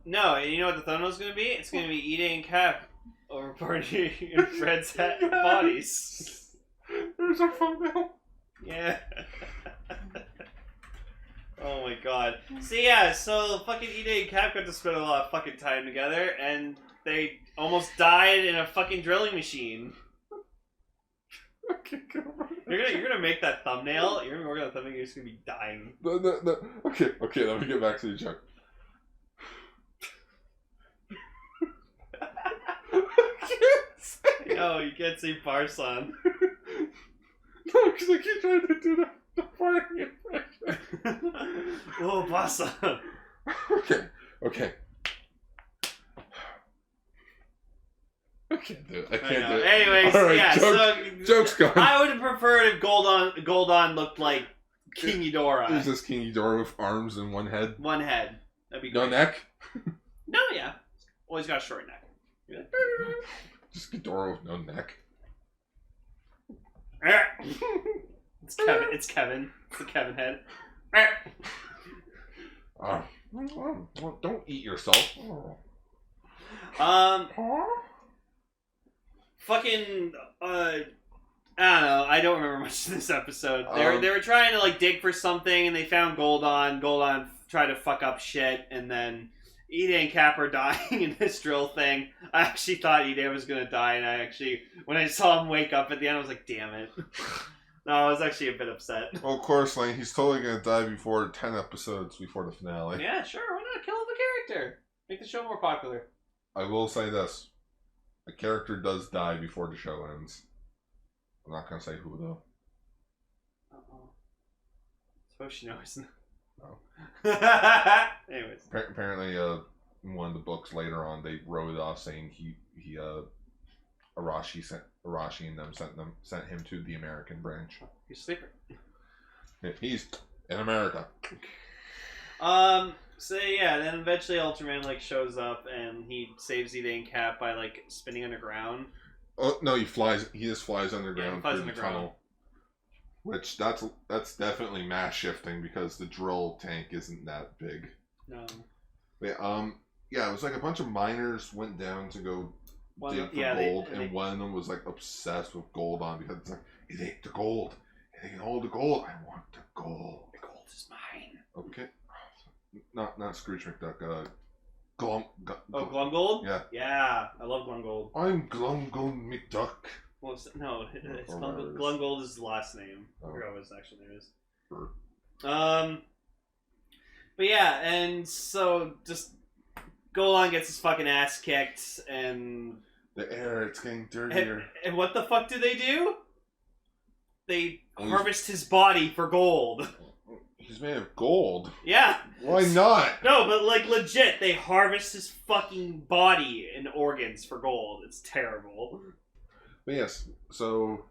No, you know what the thumbnail's gonna be? It's gonna be eating cat Over party in Fred's bodies. There's our thumbnail. Yeah. Oh my god. So yeah, so fucking Ide and Cap got to spend a lot of fucking time together, and they almost died in a fucking drilling machine. Okay, come on. You're gonna make that thumbnail. You're gonna work on the thumbnail. You're just gonna be dying. No. Okay. Let me get back to the joke. No, you can't say Barson. No, because I keep trying to do the farting impression. Oh, Barson. Okay. I can't do it. I can't do it. Anyways, right, yeah. Joke's gone. I would have preferred if Goldon looked like King Ghidorah. Is this King Ghidorah with arms and one head? One head. That'd be no great. neck? No, yeah. Always got a short neck. Just Ghidorah with no neck. It's Kevin. It's Kevin. It's the Kevin head. Don't eat yourself. Fucking I don't know. I don't remember much of this episode. They were trying to like dig for something, and they found Goldon. Goldon tried to fuck up shit, and then Ide and Cap are dying in this drill thing. I actually thought Ide was gonna die, and when I saw him wake up at the end, I was like, damn it. No, I was actually a bit upset. Well, of course, like, he's totally gonna die before 10 episodes before the finale. Yeah, sure. Why not kill the character? Make the show more popular. I will say this. A character does die before the show ends. I'm not gonna say who, though. Uh-oh. Suppose she knows. No. Anyways. Apparently, in one of the books later on, they wrote it off saying Arashi and them sent him to the American branch. He's a sleeper. He's in America. So yeah, then eventually Ultraman like shows up and he saves Ide and Cap by like spinning underground. Oh no, he flies. He just flies underground. Yeah, he flies through the underground. tunnel. Which that's definitely mass shifting because the drill tank isn't that big. No. But, yeah, it was like a bunch of miners went down to go dig for gold, and one of them was like obsessed with Goldon because it's like, it ain't the gold. It ain't all the gold. I want the gold. The gold is mine. Okay. Not Scrooge McDuck. Glumgold? Yeah. Yeah, I love Glumgold. I'm Glumgold McDuck. Well, it's Glumgold. Glumgold is the last name. I forgot what his actual name is. Sure. But yeah, and so just Golan gets his fucking ass kicked, and the air, it's getting dirtier. And what the fuck do? They harvest his body for gold. He's made of gold. Yeah. Why not? No, but like legit, they harvest his fucking body and organs for gold. It's terrible. But yes, so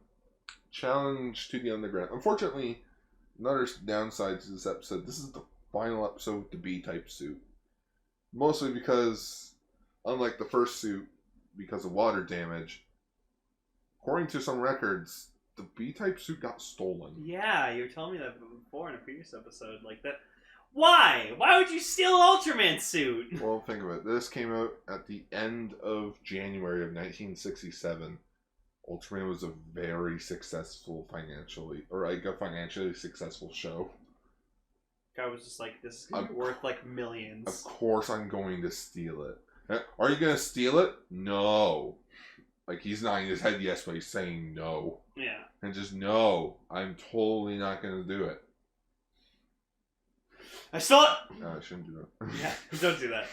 challenge to the underground. Unfortunately, another downside to this episode. This is the final episode with the B-type suit. Mostly because, unlike the first suit, because of water damage, according to some records, the B-type suit got stolen. Yeah, you were telling me that before in a previous episode. Like that. Why? Why would you steal an Ultraman suit? Well, think of it. This came out at the end of January of 1967. Ultraman was a very successful financially successful show. I was just like, this is gonna be worth like millions. Of course I'm going to steal it. Are you going to steal it? No. Like, he's nodding his head yes, but he's saying no. Yeah. And just, no, I'm totally not going to do it. I stole it! No, I shouldn't do that. Yeah, don't do that.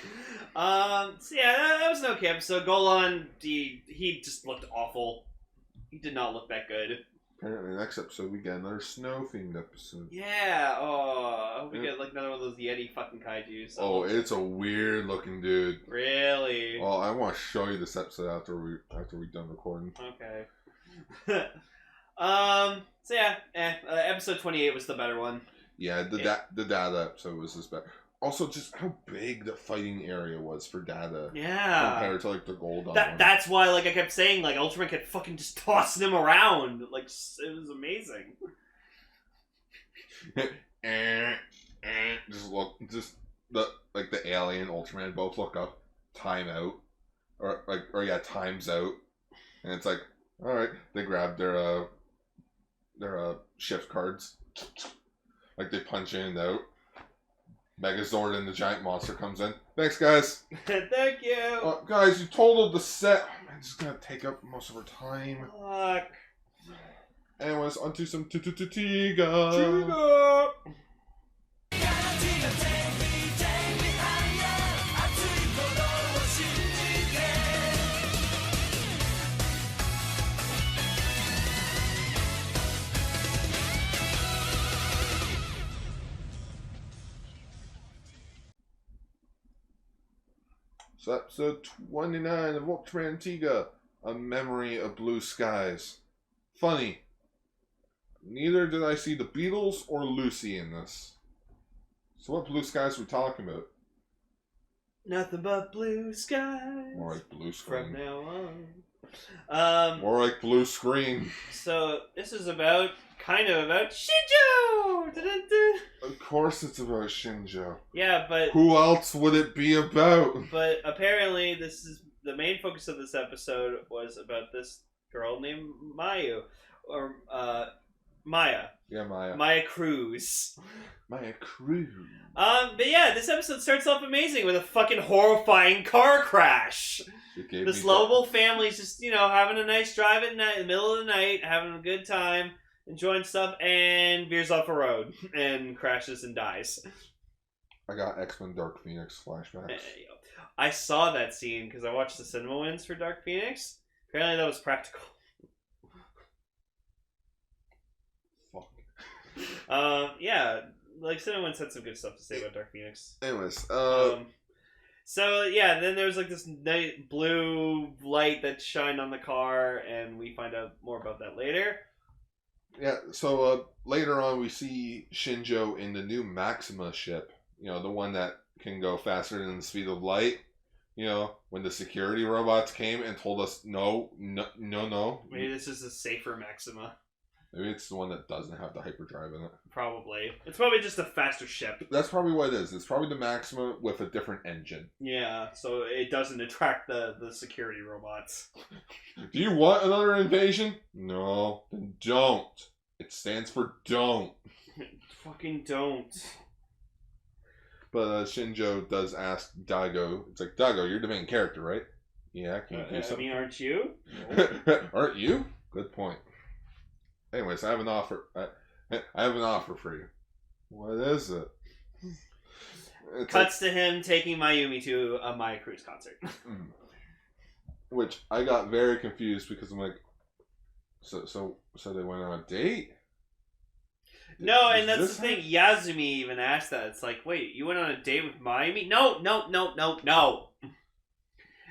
So yeah, that was an okay episode. Golan, he just looked awful. He did not look that good. Apparently, next episode we get another snow-themed episode. Yeah, I hope we get like another one of those Yeti fucking kaijus. Oh, it's a weird-looking dude. Really? Well, I want to show you this episode after we're done recording. Okay. So yeah, episode 28 was the better one. Yeah, the Dada episode was this better. Also, just how big the fighting area was for Dada. Yeah. Compared to, like, the Gold one. That's why, like, I kept saying, like, Ultraman kept fucking just tossing him around. Like, it was amazing. The alien Ultraman both look up, time out. time's out, and it's like, all right, they grab their shift cards, like they punch in and out. Megazord and the giant monster comes in. Thanks, guys. Thank you. Guys, you totaled the set. Oh, man, this is gonna take up most of our time. Fuck. Anyways, onto some Tiga. Tiga. So episode 29 of Ultraman Tiga, A Memory of Blue Skies. Funny, neither did I see the Beatles or Lucy in this. So what blue skies are we talking about? Nothing but blue skies. More like blue screen. From now on. More like blue screen. So this is about Shinjo. Dun-dun-dun. Of course it's about Shinjo. Yeah, but who else would it be about? But apparently this is the main focus of this episode was about this girl named Maya. Yeah, Maya. Maya Cruz. Maya Cruz. But yeah, this episode starts off amazing with a fucking horrifying car crash. This lovable family's just, having a nice drive at night, in the middle of the night, having a good time, enjoying stuff, and veers off a road and crashes and dies. I got X-Men Dark Phoenix flashbacks. I saw that scene because I watched the cinema wins for Dark Phoenix. Apparently that was practical. Yeah, like Cinnamon had some good stuff to say about Dark Phoenix. Anyways, so yeah, then there was like this night blue light that shined on the car, and we find out more about that later. Yeah, so later on we see Shinjo in the new Maxima ship. The one that can go faster than the speed of light. When the security robots came and told us no. Maybe this is a safer Maxima. Maybe it's the one that doesn't have the hyperdrive in it. Probably. It's probably just a faster ship. That's probably what it is. It's probably the Maxima with a different engine. Yeah, so it doesn't attract the security robots. Do you want another invasion? No, then don't. It stands for don't. Fucking don't. But Shinjo does ask Daigo. It's like, Daigo, you're the main character, right? Yeah, can you do something? Aren't you? Aren't you? Good point. Anyways, I have an offer. I have an offer for you. What is it? Cuts to him taking Mayumi to a Maya Cruz concert. Which I got very confused because I'm like, so they went on a date? No, and that's the thing. Yazumi even asked that. It's like, wait, you went on a date with Mayumi? No.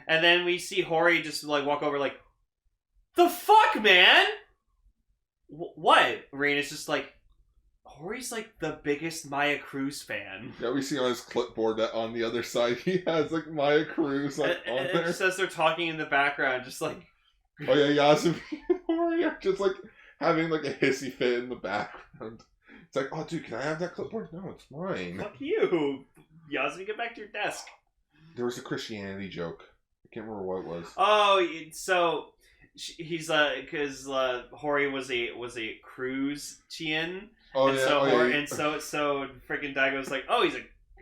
And then we see Hori just like walk over like, the fuck, man? What? Reina's just like, Hori's like the biggest Maya Cruz fan. Yeah, we see on his clipboard that on the other side he has like Maya Cruz on there. It just says they're talking in the background, just like... Oh yeah, Yazumi and Hori are just like having like a hissy fit in the background. It's like, oh dude, can I have that clipboard? No, it's mine. Fuck you. Yazumi, get back to your desk. There was a Christianity joke. I can't remember what it was. Oh, so... He's because Hori was a Cruz-chian. Oh and yeah, so yeah. And so freaking Daigo's like, oh,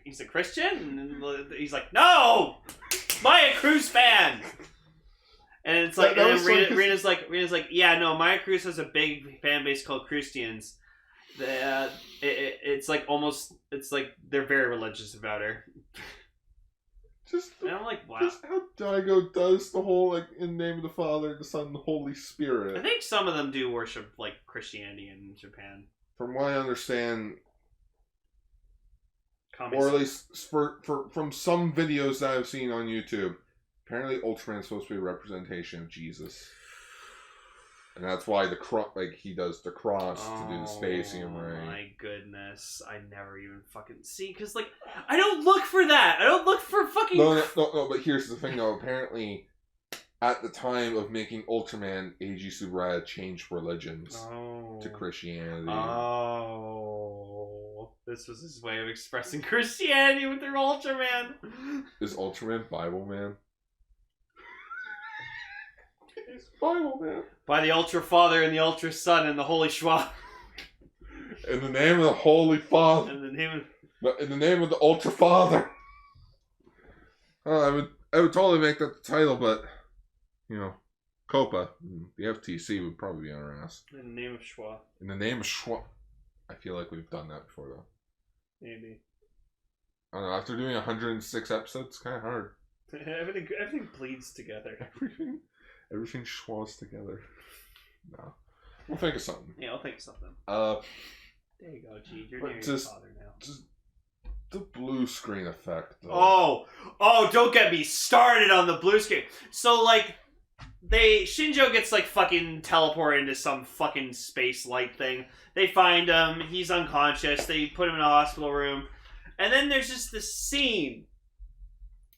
he's a Christian, and he's like, no, Maya Cruz fan. And it's like, and then Reina's like, yeah, no, Maya Cruz has a big fan base called Christians. It's like they're very religious about her. And I'm like, wow. Just how Daigo does the whole, like, in the name of the Father, the Son, and the Holy Spirit. I think some of them do worship, like, Christianity in Japan. From what I understand, Commies. or at least from some videos that I've seen on YouTube, apparently Ultraman is supposed to be a representation of Jesus. And that's why he does the cross to do the spacing, right? Oh my goodness. I never even fucking see, because, like, I don't look for that. I don't look for fucking... No, but here's the thing, though. Apparently, at the time of making Ultraman, A.G. Subaraya changed religions to Christianity. Oh. This was his way of expressing Christianity with their Ultraman. Is Ultraman Bible Man? He's Bible man. By the Ultra Father and the Ultra Son and the Holy Schwa. In the name of the Holy Father. In the name of the Ultra Father. I would totally make that the title, but you know, Copa, the FTC would probably be on our ass. In the name of Schwa. In the name of Schwa. I feel like we've done that before, though. Maybe. I don't know. After doing 106 episodes, it's kind of hard. Everything bleeds together. Everything schwas together. No. We'll think of something. Yeah, I'll think of something. There you go, G. You're near your father now. Just the blue screen effect, though. Oh, don't get me started on the blue screen. So, like, Shinjo gets, like, fucking teleported into some fucking space light thing. They find him. He's unconscious. They put him in a hospital room. And then there's just this scene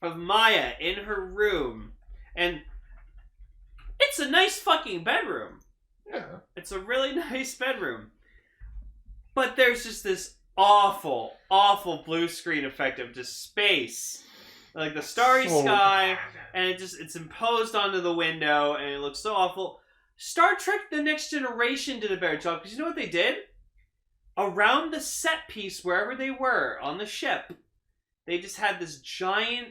of Maya in her room. And it's a nice fucking bedroom. Yeah. It's a really nice bedroom. But there's just this awful, awful blue screen effect of just space. Like the starry sky, and it's imposed onto the window, and it looks so awful. Star Trek The Next Generation did a better job, because you know what they did? Around the set piece, wherever they were, on the ship, they just had this giant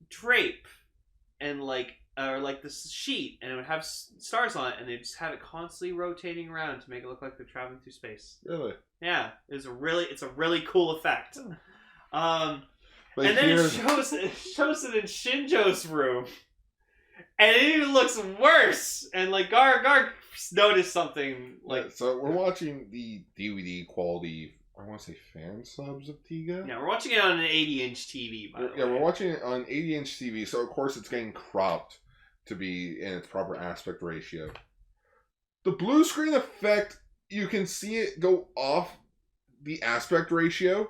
drape, and like this sheet, and it would have stars on it, and they just had it constantly rotating around to make it look like they're traveling through space. Really? Yeah, it's a really cool effect. But and then it shows it in Shinjo's room, and it even looks worse. And like Gar noticed something like. Yeah, so we're watching the DVD quality. I want to say fan subs of Tiga. Yeah, we're watching it on an 80-inch TV. By the way. Yeah, we're watching it on 80-inch TV. So of course it's getting cropped to be in its proper aspect ratio. The blue screen effect, you can see it go off the aspect ratio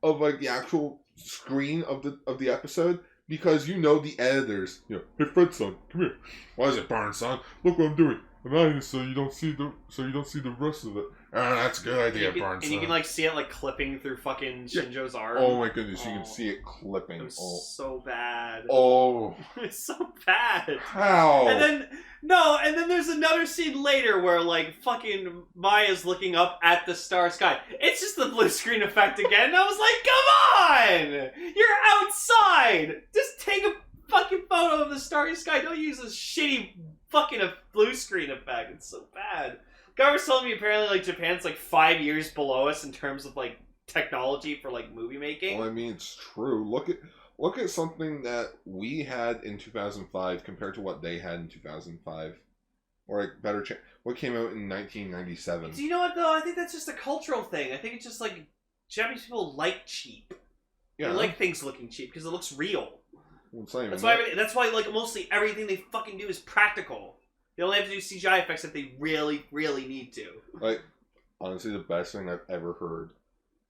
of like the actual screen of the episode, because you know the editors, hey Fred son, come here. Why is it burn, son? Look what I'm doing. I'm adding so you don't see the rest of it. That's a good idea, burn son. And you can like see it like clipping through fucking Shinjo's arm. Oh my goodness, you can see it clipping. It's so bad. Oh. It's so bad. How? And then there's another scene later where like fucking Maya's looking up at the star sky. It's just the blue screen effect again. And I was like, come on! You're outside! Just take a fucking photo of the starry sky. Don't use this shitty fucking blue screen effect. It's so bad. Guy was telling me apparently like Japan's like 5 years below us in terms of like technology for like movie making. Well, I mean, it's true. Look at something that we had in 2005 compared to what they had in 2005. Or like better what came out in 1997. Do you know what though? I think that's just a cultural thing. I think it's just like Japanese people like cheap. Yeah. They like things looking cheap because it looks real. Well, that's why like mostly everything they fucking do is practical. They only have to do CGI effects if they really, really need to. Like, honestly, the best thing I've ever heard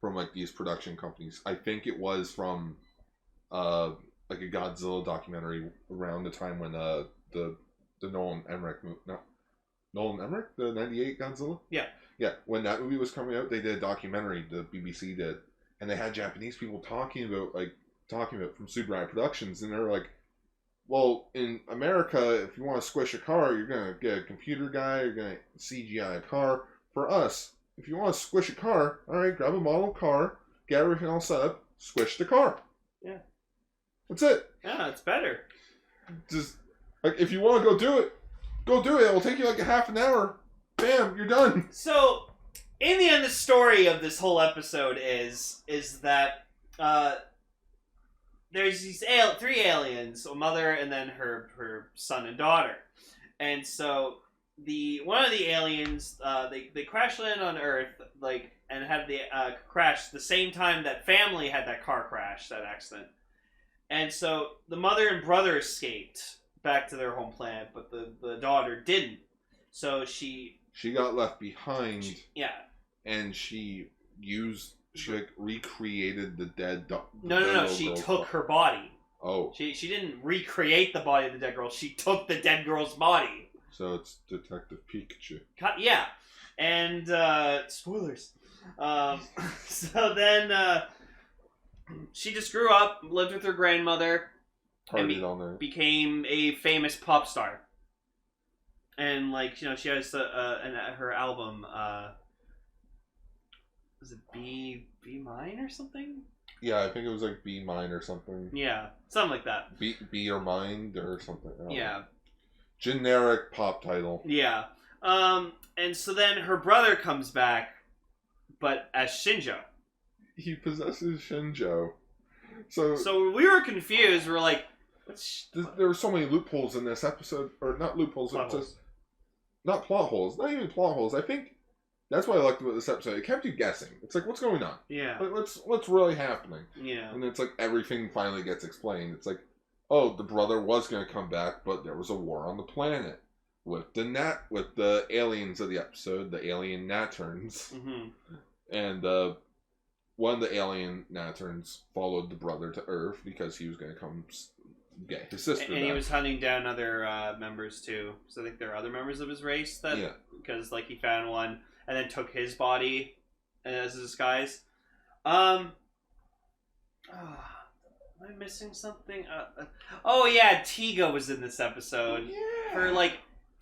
from like these production companies, I think it was from like a Godzilla documentary around the time when the Nolan Emmerich movie, Nolan Emmerich, the 98 Godzilla? Yeah. Yeah, when that movie was coming out, they did a documentary, the BBC did, and they had Japanese people talking about from Subaru Productions, and they were like, well, in America, if you want to squish a car, you're going to get a computer guy, you're going to CGI a car. For us, if you want to squish a car, alright, grab a model car, get everything all set up, squish the car. Yeah. That's it. Yeah, it's better. Just, like, if you want to go do it. It'll take you like a half an hour. Bam, you're done. So, in the end, the story of this whole episode is that, there's these three aliens, a mother and then her son and daughter. And so one of the aliens, they crash land on Earth, like, and had the crash the same time that family had that car crash, that accident. And so the mother and brother escaped back to their home planet, but the daughter didn't. So she got left behind. And she like recreated the dead dog. No. She took her body. Oh. She didn't recreate the body of the dead girl. She took the dead girl's body. So it's Detective Pikachu. Yeah. And, spoilers. So then, she just grew up, lived with her grandmother, Partied all night. Became a famous pop star. and like she has her album. Was it B Mine or something? Yeah, I think it was like Be Mine or something. Yeah, something like that. Be Your Mind or something. Yeah. Generic pop title. Yeah. And so then her brother comes back, but as Shinjo. He possesses Shinjo. So we were confused. We were like, there were so many loopholes in this episode, or not loopholes, not plot holes, not even plot holes. I think that's what I liked about this episode. It kept you guessing. It's like, what's going on? Yeah. Like, what's really happening? Yeah. And it's like everything finally gets explained. It's like, oh, the brother was going to come back, but there was a war on the planet with the aliens of the episode, the alien Naterns. Mm-hmm. And one of the alien Naterns followed the brother to Earth because he was going to come get his sister. And he was hunting down other members too. So I think there are other members of his race because like he found one and then took his body as a disguise. Am I missing something? Oh yeah, Tiga was in this episode. Yeah. For like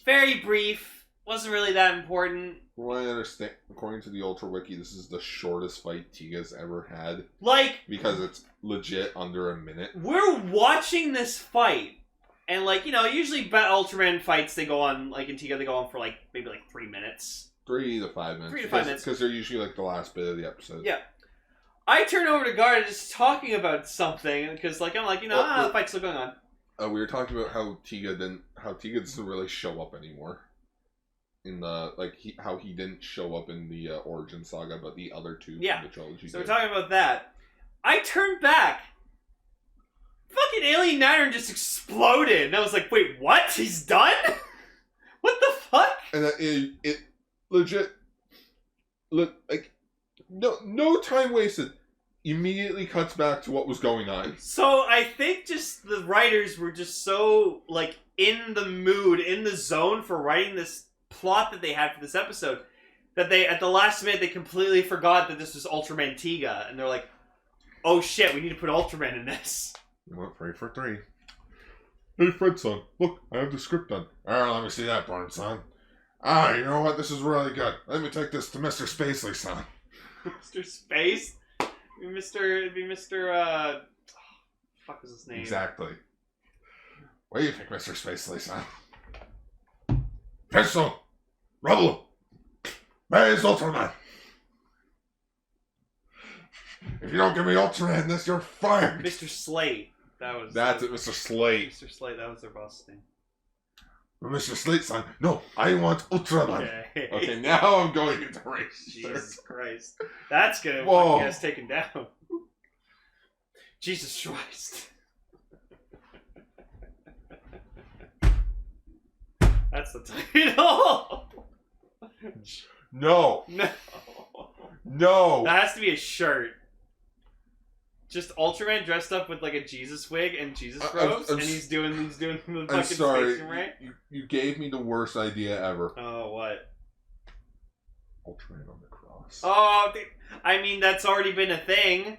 very brief, wasn't really that important. From what I understand, according to the Ultra Wiki, this is the shortest fight Tiga's ever had. Like, because it's legit under a minute. We're watching this fight, and like usually Ultraman fights they go on like in Tiga they go on for like maybe like 3 minutes. 3 to 5 minutes. 3 to 5 minutes. Because they're usually like the last bit of the episode. Yeah. I turn over to Garda just talking about something because like I'm like the fight's still going on. We were talking about how Tiga doesn't really show up anymore. In the how he didn't show up in the Origin Saga, but the other two from the trilogy. So we're talking about that. I turned back. Fucking alien Natern just exploded, and I was like, "Wait, what? He's done? What the fuck?" And it legit, like no time wasted. Immediately cuts back to what was going on. So I think just the writers were just so like in the mood, in the zone for writing this plot that they had for this episode that they at the last minute they completely forgot that this was Ultraman Tiga, and they're like, "Oh shit, we need to put Ultraman in this." You went 3 for 3. Hey Fred-san, look, I have the script done. Alright, let me see that, Barn-san. You know what? This is really good. Let me take this to Mr. Spacely-san. Mr. Space? It'd be Mr. Fuck was his name? Exactly. What do you think, Mr. Spacely-san? Pistol! Rubble! Where is Ultraman? If you don't give me Ultraman in this, you're fired! Mr. Slate. That's it, Mr. Slate. Mr. Slate, that was their boss's name. But Mr. Slate-san, no, I want Ultraman. Okay, now I'm going into race. Jesus Christ. That's gonna get us taken down. Jesus Christ. That's the title. No. No. No. That has to be a shirt. Just Ultraman dressed up with like a Jesus wig and Jesus robes, and he's doing the fucking space right. You gave me the worst idea ever. Oh, what? Ultraman on the cross. Oh, I mean that's already been a thing.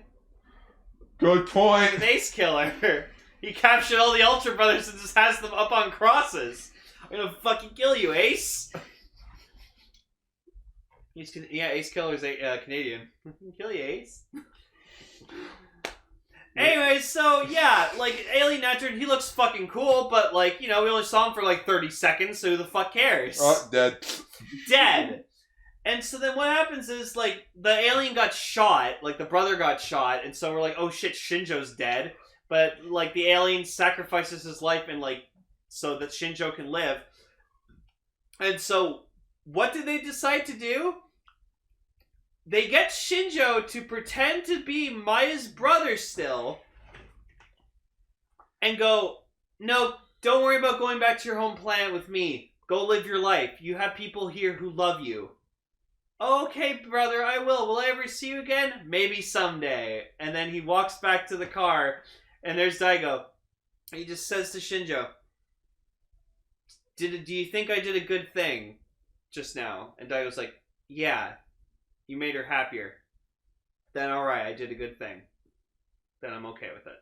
Good point. An Ace Killer. He captured all the Ultra Brothers and just has them up on crosses. I'm gonna fucking kill you, Ace. Ace Killer's Canadian. Kill you, Ace. Anyways, so yeah, like Alien Natern, he looks fucking cool, but like, we only saw him for like 30 seconds, so who the fuck cares? Dead. Dead. And so then what happens is, like, the alien got shot, like the brother got shot, and so we're like, oh shit, Shinjo's dead. But like the alien sacrifices his life and like so that Shinjo can live. And so what did they decide to do? They get Shinjo to pretend to be Maya's brother still. And go, no, don't worry about going back to your home planet with me. Go live your life. You have people here who love you. Okay, brother, I will. Will I ever see you again? Maybe someday. And then he walks back to the car, and there's Daigo. He just says to Shinjo, do you think I did a good thing just now? And Daigo's like, yeah. You made her happier. Then alright, I did a good thing. Then I'm okay with it.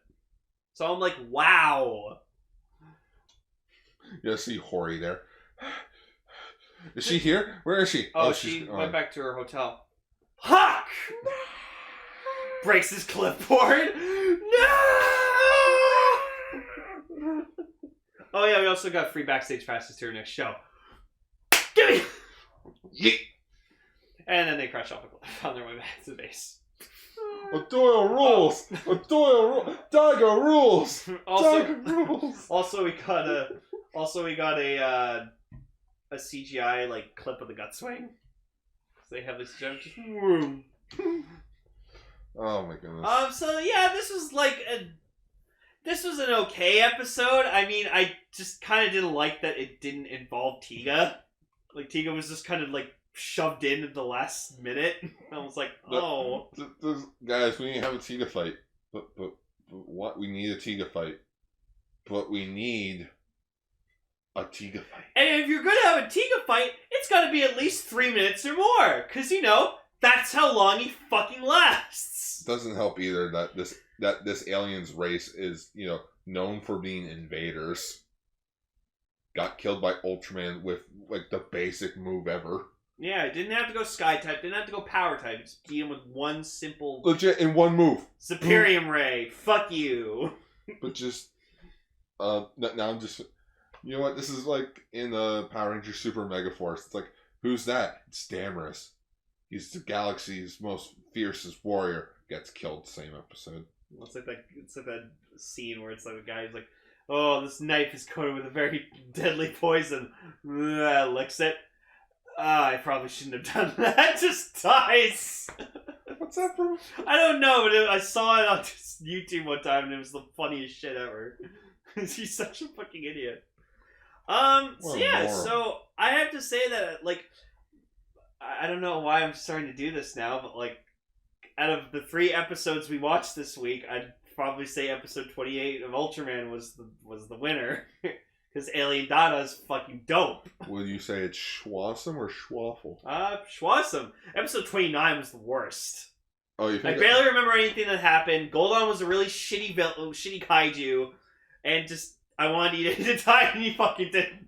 So I'm like, wow. You see Hori there. Is she here? Where is she? Oh, she went back to her hotel. Hawk! Breaks his clipboard. No! Oh yeah, we also got free backstage passes to our next show. Gimme! Yeet! And then they crash off a cliff on their way back to the base. A Doyle rules! A Doyle rules! Daigo rules! Also, Daigo rules! also we got a CGI like clip of the gut swing. So they have this jump just vroom. Oh my goodness. So yeah, this was an okay episode. I mean, I just kind of didn't like that it didn't involve Tiga. Like Tiga was just kind of like shoved in at the last minute. I was like, oh. Guys, we need to have a Tiga fight. But what? We need a Tiga fight. But we need a Tiga fight. And if you're going to have a Tiga fight, it's got to be at least 3 minutes or more. Because, you know, that's how long he fucking lasts. Doesn't help either that this alien's race is, you know, known for being invaders. Got killed by Ultraman with, like, the basic move ever. Yeah, it didn't have to go Sky type, didn't have to go Power type, just beat him with one simple... Legit, in one move. Superium Ray, fuck you. But just, now I'm just, you know what, this is like in Power Ranger Super Mega Force. It's like, who's that? It's Damaris. He's the galaxy's most fiercest warrior. Gets killed, same episode. It's like that scene where it's like the guy's like, oh, this knife is coated with a very deadly poison. Licks it. I probably shouldn't have done that. Just dies. What's that from? I don't know, but I saw it on YouTube one time, and it was the funniest shit ever. He's such a fucking idiot. So I have to say that, like, I don't know why I'm starting to do this now, but like, out of the 3 episodes we watched this week, I'd probably say episode 28 of Ultraman was the winner. Because Alien Dada is fucking dope. Would you say it's Schwassum or Schwaffle? Schwassum. Episode 29 was the worst. Oh, you think I barely remember anything that happened. Goldon was a really shitty kaiju. And just, I wanted Eden to die and he fucking didn't.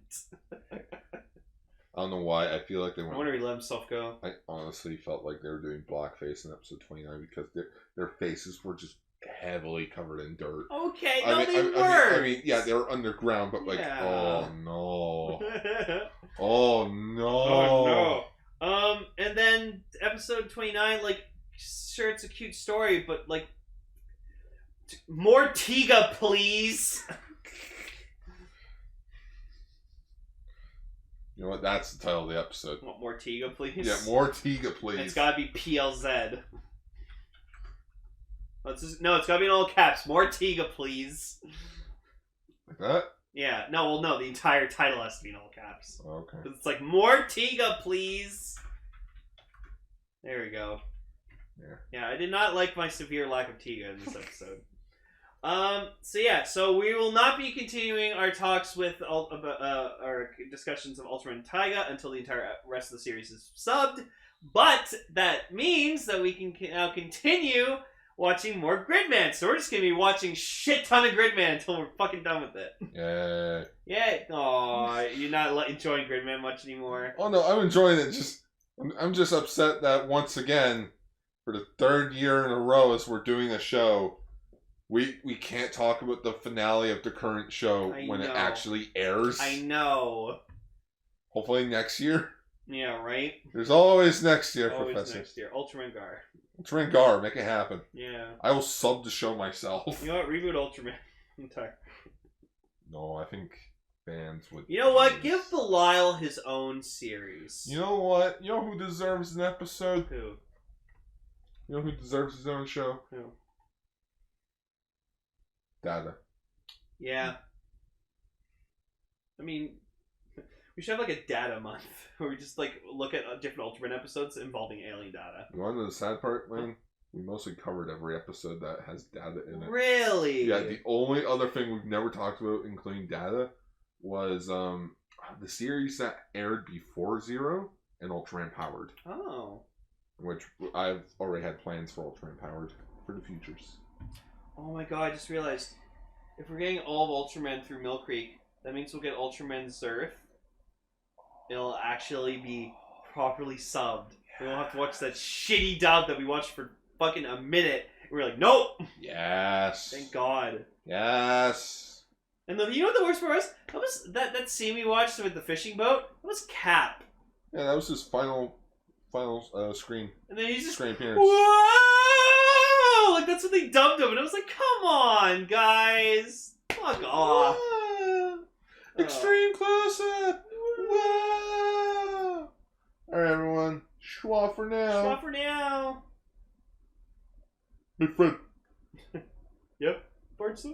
I don't know why. I feel like they went... I wonder he let himself go. I honestly felt like they were doing blackface in episode 29 because their faces were just heavily covered in dirt. Okay, they were. I mean, yeah, they were underground, but like, yeah. Oh no. Oh no. And then episode 29, like, sure, it's a cute story, but like, more Tiga, please. You know what? That's the title of the episode. What, more Tiga, please? Yeah, more Tiga, please. It's gotta be PLZ. It's gotta be in all caps. More Tiga, please. Like that? Yeah. No, the entire title has to be in all caps. Okay. It's like, more Tiga, please. There we go. Yeah, I did not like my severe lack of Tiga in this episode. So we will not be continuing our talks with our discussions of Ultraman Tiga until the entire rest of the series is subbed. But that means that we can now continue watching more Gridman. So we're just gonna be watching shit ton of Gridman until we're fucking done with it. Yeah. Yeah. Aw, you're not enjoying Gridman much anymore. Oh no, I'm enjoying it. I'm just upset that once again, for the 3rd year in a row, as we're doing a show, we can't talk about the finale of the current show when it actually airs. I know. Hopefully next year. Yeah, right? There's always next year, always Professor. Next year. Ultraman Gar. Ultraman Gar, make it happen. Yeah. I will sub the show myself. You know what? Reboot Ultraman. I'm tired. No, I think fans would... You know what? Give Belial his own series. You know what? You know who deserves an episode? Who? You know who deserves his own show? Who? Dada. Yeah. I mean, we should have like a Dada month where we just like look at different Ultraman episodes involving Alien Dada. You want to know the sad part, man? We mostly covered every episode that has Dada in it. Really? Yeah, the only other thing we've never talked about, including Dada, was the series that aired before Zero and Ultraman Powered. Oh. Which I've already had plans for Ultraman Powered for the futures. Oh my god, I just realized. If we're getting all of Ultraman through Mill Creek, that means we'll get Ultraman Zerth. it'll actually be properly subbed. We won't have to watch that shitty dub that we watched for fucking a minute. We're like, nope. Yes. Thank God. Yes. And you know what the worst part was? That was that scene we watched with the fishing boat. That was Cap. Yeah, that was his final screen. And then he's just screen appearance. whoa! Like that's what they dubbed him, and I was like, come on, guys, fuck off. Extreme close up. Whoa! All right, everyone. Schwa for now. Schwa for now. Big friend. Yep. Parts